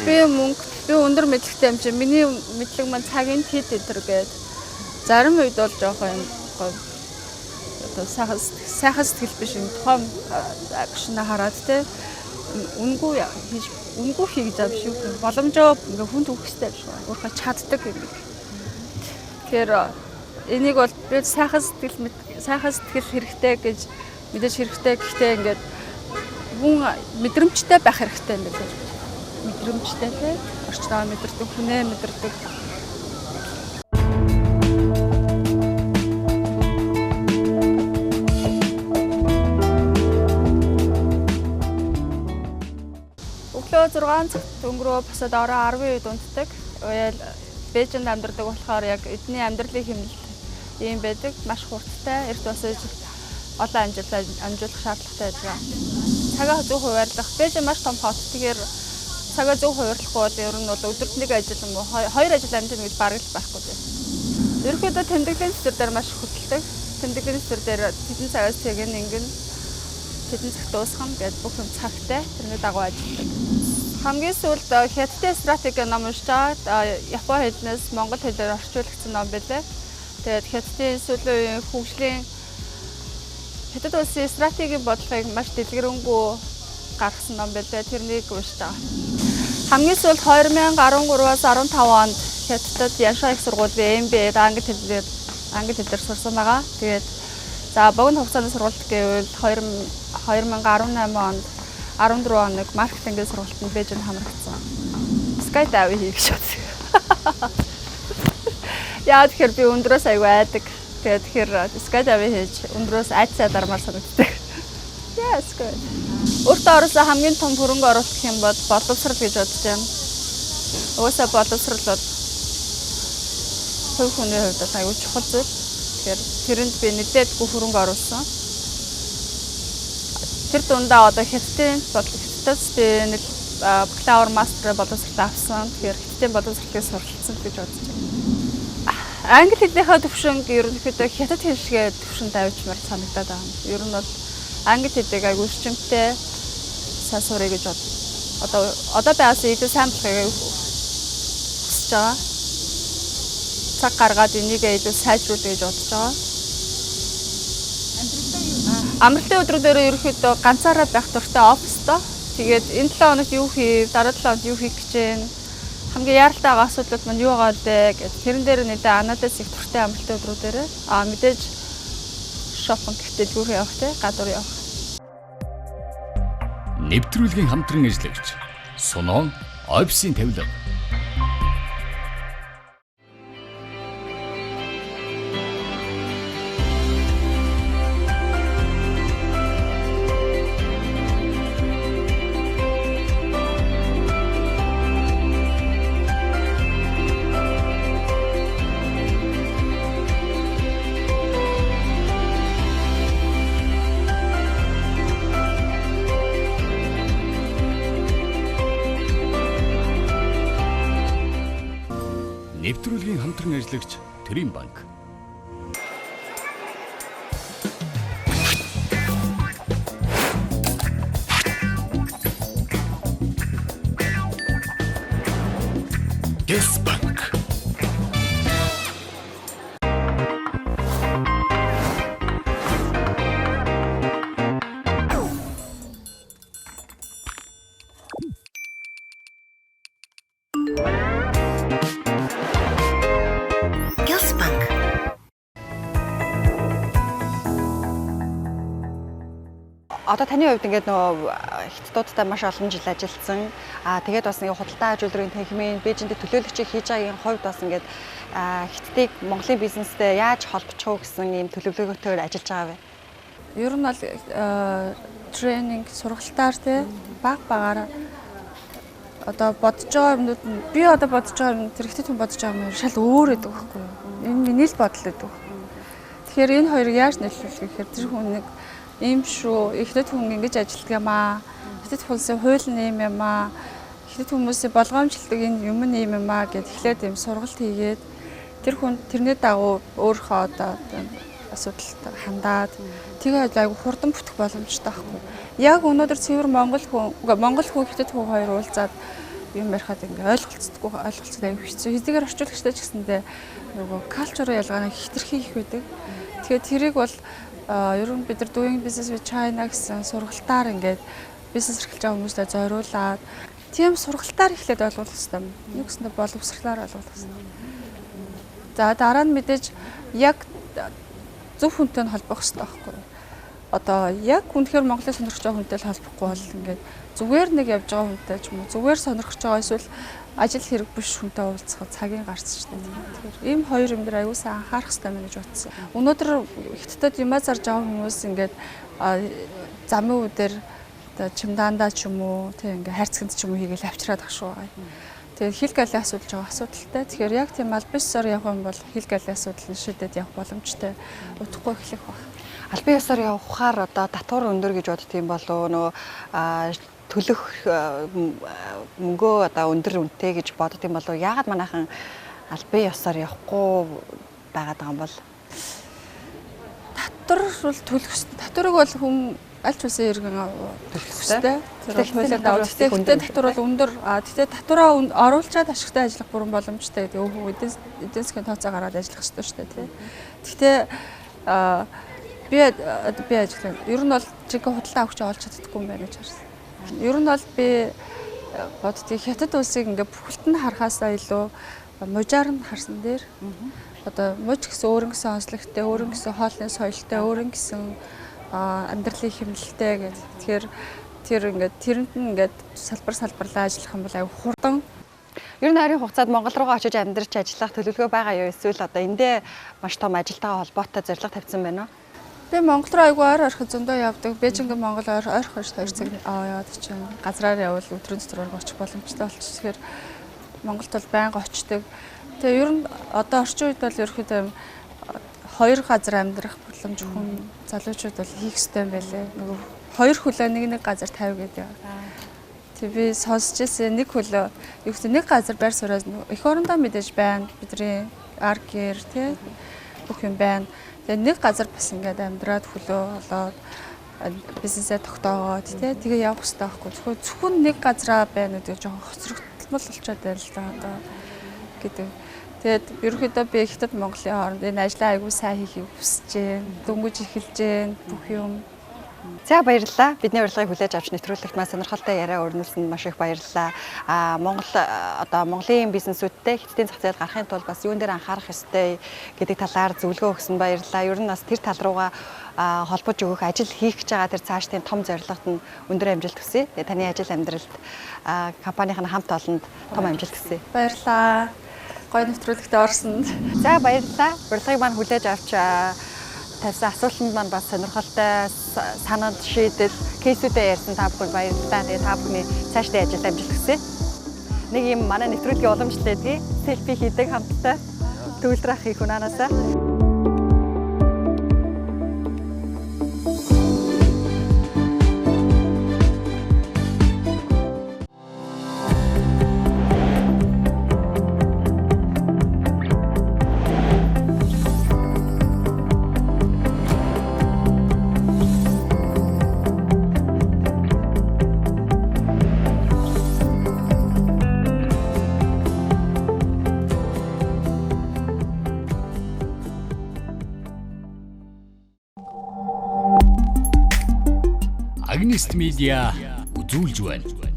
би өндөр мэдлэгтэй юм чи миний мэдлэг маань цагийн хит өдр гээд зарим үед бол жоохон одоо сайхан сэтгэл биш юм том акшн хараад тий. Үнгүй хийж авч шүү. Боломжоо ингээ хүн төгстэй биш байна. Уурхай чаддаг юм. Тэгэхээр энийг бол би сайхан сэтгэл хэрэгтэй гэж мэдээж хэрэгтэй. Гэхдээ ингээд хүн мэдрэмжтэй байх хэрэгтэй юм байна. Мэдрэмжтэй тий. Орчноо мэдэрдэг, хүнээ мэдэрдэг. Өглөө 6 цагт өнгөрөө босоод ороо 10 үед унтдаг. Бээжинд амьдардаг болохоор яг эдний амьдралын хэмнэлт ийм байдаг. Маш хурдтай, эрт босож олон амжуулах шаардлагатай байдаг. Цагаа зөв хуваарлах. Бээжин маш том хот. Тэгэхээр цагаа зөв хуваарлахгүй бол ер нь бол өдөрт нэг ажил юм уу, хоёр ажил амжина гэж бараг л байхгүй дээ. Ерөнхийдөө тэмдэглэлийн зэвсэр дээр маш хөдөлдөг. Тэмдэглэлийн зэвсэр дээр тэдэн цагаас цэгийн ингэн тэдэн цаг дуусгах гэдэг бүх юм цагтай. Тэрний дагуу ажилладаг. Хамгийн сүүлд хятадын стратеги ном уншиж байгаа. Японы хэлнээс монгол хэлээр орчуулагдсан ном байлаа. Тэгээд хятадын сүүлийн үеийн хөгжлийн хятад улсын стратегийн бодлогыг маш дэлгэрэнгүй гаргасан ном байлаа. Тэрнийг уншиж байгаа. Хамгийн сүүлд 2013-аас 15 онд хятадд Ян Шан их сургуулийн MBA англи хэлээр сурсан байгаа. Тэгээд за богино хугацааны сургалт гэвэл 2018 онд 14 хоног маркетингийн сургалтанд Бээжин хамрагдсан. Skydiving хийх гэж бодсон. Яа тэгэхээр би өндрөөс аягүй айдаг. Тэгэхээр skydiving хийж өндрөөс айцаа дармаар санагддаг. Yes, good. Өөртөө орсон хамгийн том хөрөнгө оруулалт гэх юм бол боловсрал гэж бодож байна. Уусаа боловсрал бол хувь хүний хувьд аягүй чухал зүйл. Тэгэхээр тэрэнд би нэлээдгүй хөрөнгө оруулсан. Тэр дундаа одоо хятадас би нэг бакалавр мастер боловсрал авсан. Тэгэхээр хятадын боловсролыг суралцсан гэж бодож байна. Англи хэлнийхээ төвшинг ерөнхийдөө хятад хэл шигээ төвшин тавьчмаар санагдаад байна. Ер нь бол англи хэлийг аягүй өрчмтэй сайн сурах гэж бод. Одоо байгаас илүү сайн болохыг хүсэж байгаа. Цаг гаргаад энийг илүү сайжруулах гэж бодож байгаа. Амралтын өдрүүдээр ерөөхдөө ганцаараа байх дуртай оффистоо. Тэгээд энэ 7 хоногт юу хийв, дараа 7 хоногт юу хийх гэж байна. Хамгийн яаралтай байгаа асуудлууд мань юу байгаа вэ гэдэг. Тэрэн дээр нэлээ анадаас их дуртай амралтын өдрүүдээр мэдээж шопинг гэтэл явах те гадуур явах. Нэвтрүүлгийн хамтран ажиллагч Суноон офисын тавилга. Нэвтрүүлгийн хамтран ажиллагч Төрийн банк. банк. Одоо таны хувьд ингээд нөгөө хятадуудтай маш олон жил ажилласан. Тэгээд бас нэг худалдаа аж үйлдвэрийн танхимын Бээжинд төлөөлөгчийг хийж байгаагийн хувьд бас ингээд хятадыг Монголын бизнестэй яаж холбочих вэ гэсэн ийм төлөвлөгөөтэйгээр ажиллаж байгаа вэ? Ер нь бол тренинг сургалтаар тий багаар одоо бодож байгаа юмнууд нь би одоо бодож байгаа юм тэр хятад хүн бодож байгаа юм шал өөр гэдэг байхгүй юу? Энэ миний л бодол гэдэг. Тэгэхээр энэ хоёрыг яаж нийлүүлэх гэхээр тэр хүн нэг ийм шүү. Хятад хүн ингэж ажилтдаг юм аа. Хятад улсын хууль нэм юм аа. Хятад хүмүүсийн болгоомжлдог энэ юм нэм юм аа гэд эхлээд ийм сургалт хийгээд тэр хүн тэрний дагуу өөрийнхөө одоо асуудалтай хандаад тэгээд айгу хурдан бүтэх боломжтой байхгүй. Яг өнөөдөр цэвэр монгол хүн хятад хүн хоёр уулзаад юм ярихад ингээ ойлголцдоггүй айгу хэцүү. Хэдийгээр орчуулагчтай ч гэсэндээ нөгөө калчурын ялгааны хитрхи их байдаг. Тэгэхээр тэрийг бол ер нь бид нар doing business with China гэсэн сургалтаар ингээд бизнес эрхэлж байгаа хүмүүстээ зориулаад тийм сургалтаар эхлээд ойлгох хэрэгтэй юм. Юу гэсэндээ боловсрлаар ойлгох хэрэгтэй. За дараа нь мэдээж яг зөв хүнтэй холбох хэрэгтэй байхгүй. Одоо яг үнэхээр Монголын сонирхож байгаа хүнтэй л холбохгүй бол ингээд зүгээр нэг явж байгаа хүнтэй ч юм уу зүгээр сонирхож байгаа эсвэл ажил хэрэг биш хүнтэй уулзахад цагийн гарцсан шүү дээ. Тэгэхээр ийм хоёр юм дээр аюул сан анхаарах хэрэгтэй мэн гэж бодсон. Өнөөдөр хятадд юмаа зарж байгаа хүмүүс ингээд замын үдээр одоо чимдаандаа ч юм уу тэг ингээ хайрцагт ч юм уу хийгээл авчираад ах шүү. Тэгээд хил галын асуудал жоо асуудалтай. Тэгэхээр яг тийм албан ёсоор явах юм бол хил галын асуудал нь шийдээд явах боломжтой. Утгагүй эхлэх баг. Албан ёсоор явахаар одоо татвар өндөр гэж бодд юм болов нөгөө төлөх мөнгөө одоо өндөр үнэтэй гэж бодд юм болов яагаад манайхан албан ёсоор явахгүй байгаад байгаа юм бол татвар бол төлөх татварыг бол хүн аль ч үсэн иргэн төлөх ёстой. Гэхдээ татвар бол өндөр. Гэхдээ татвараа оруулчаад ашигтай ажиллах бүрэн боломжтой гэдэг эдийн засгийн тооцоо гаргаад ажиллах ёстой шүү дээ. Гэхдээ би ажиллана. Ер нь бол жинхэнэ худалдаа авахч олж чаддаггүй юм байна гэж харсан. Ер нь бол би боддгийг хятад улсыг ингээ бүхэлд нь харахаасаа илүү мужаар нь харсан дээр одоо муж гэсэн өөр гэсэн онцлогтой, өөр гэсэн хоолны соёлтой, өөр гэсэн амьдралын хэмнэлтэй гэдэг. Тэгэхээр тэр ингээд тэрэнд нь ингээд салбарлаа ажиллах юм бол аюу хурдан. Ер нь харийн хугацаанд Монгол руугаа очиж амьдарч ажиллах төлөвлөгөө байгаа юу? Эсвэл одоо эндээ маш том ажилтайгаа холбоотой зорилго тавьсан байна уу? Би Монгол руу аюу ойр ороход зөндөө явдаг. Бээжингийн Монгол ойрох 2 цаг яваад чинь газраар явбал өдрийн дотор очих боломжтой болчих. Тэгэхээр Монголд бол байнга очдог. Тэгээ ер нь одоо орчин үед бол ерөөхдөө хоёр газар амьдрах боломж хүн залуучууд бол хийх ёстой юм байлээ. Нөгөө хоёр хөлөө нэг газар тавь гэдэг. Тэг би сонсч ирсэн нэг хөлөө юу гэсэн нэг газар байр сууриас эх орондоо мэдээж байна. Бидний аргер тий бүх юм байна. Тэгээ нэг газар бас ингээд амьдраад хөлөө болоод бизнесээ тогтоогоод тий тэгээ явах хэрэгтэй байхгүй. Зөвхөн нэг газараа байна гэдэг жоохон хоцрогдмол болчиход байна л да одоо гэдэг. Тэгээд ерөнхийдөө би Хятад Монголын хооронд энэ ажлаа аягүй сайн хийхийг хүсэж байна. Дөнгөж эхэлж байна бүх юм. За баярлалаа. Бидний урилгыг хүлээж авч нэвтрүүлэгт маань сонирхолтой яриа өрнүүлсэнд маш их баярлалаа. Монголын бизнесүүдтэй Хятадын зах зээл гарахын тулд бас юун дээр анхаарах ёстой гэдэг талаар зөвлөгөө өгсөн баярлалаа. Ер нь бас тэр тал руугаа холбож өгөх ажил хийх гэж байгаа тэр цаашдын том зорилгот нь өндөр амжилт хүсье. Тэгээ таны ажил амьдралд компанийн хамт олонд том амжилт хүсье. Баярлалаа. Гой нэвтрүүлэгт орсонд. За баярлалаа. Урилгыг маань хүлээж авч тавьсан асуултанд маань бас сонирхолтой санаад шийдэл кейсүүдээ ярьсан та бүхэнд баярлалаа. Тэгээ та бүхний цаашдын ажилд амжилт хүсье. Нэг юм манай нэвтрүүлгийн уламжлалт эдгий. Селфи хийдэг хамтдаа төгөлдөр ах их унаанасаа. Агнист медиа үзүүлж байна.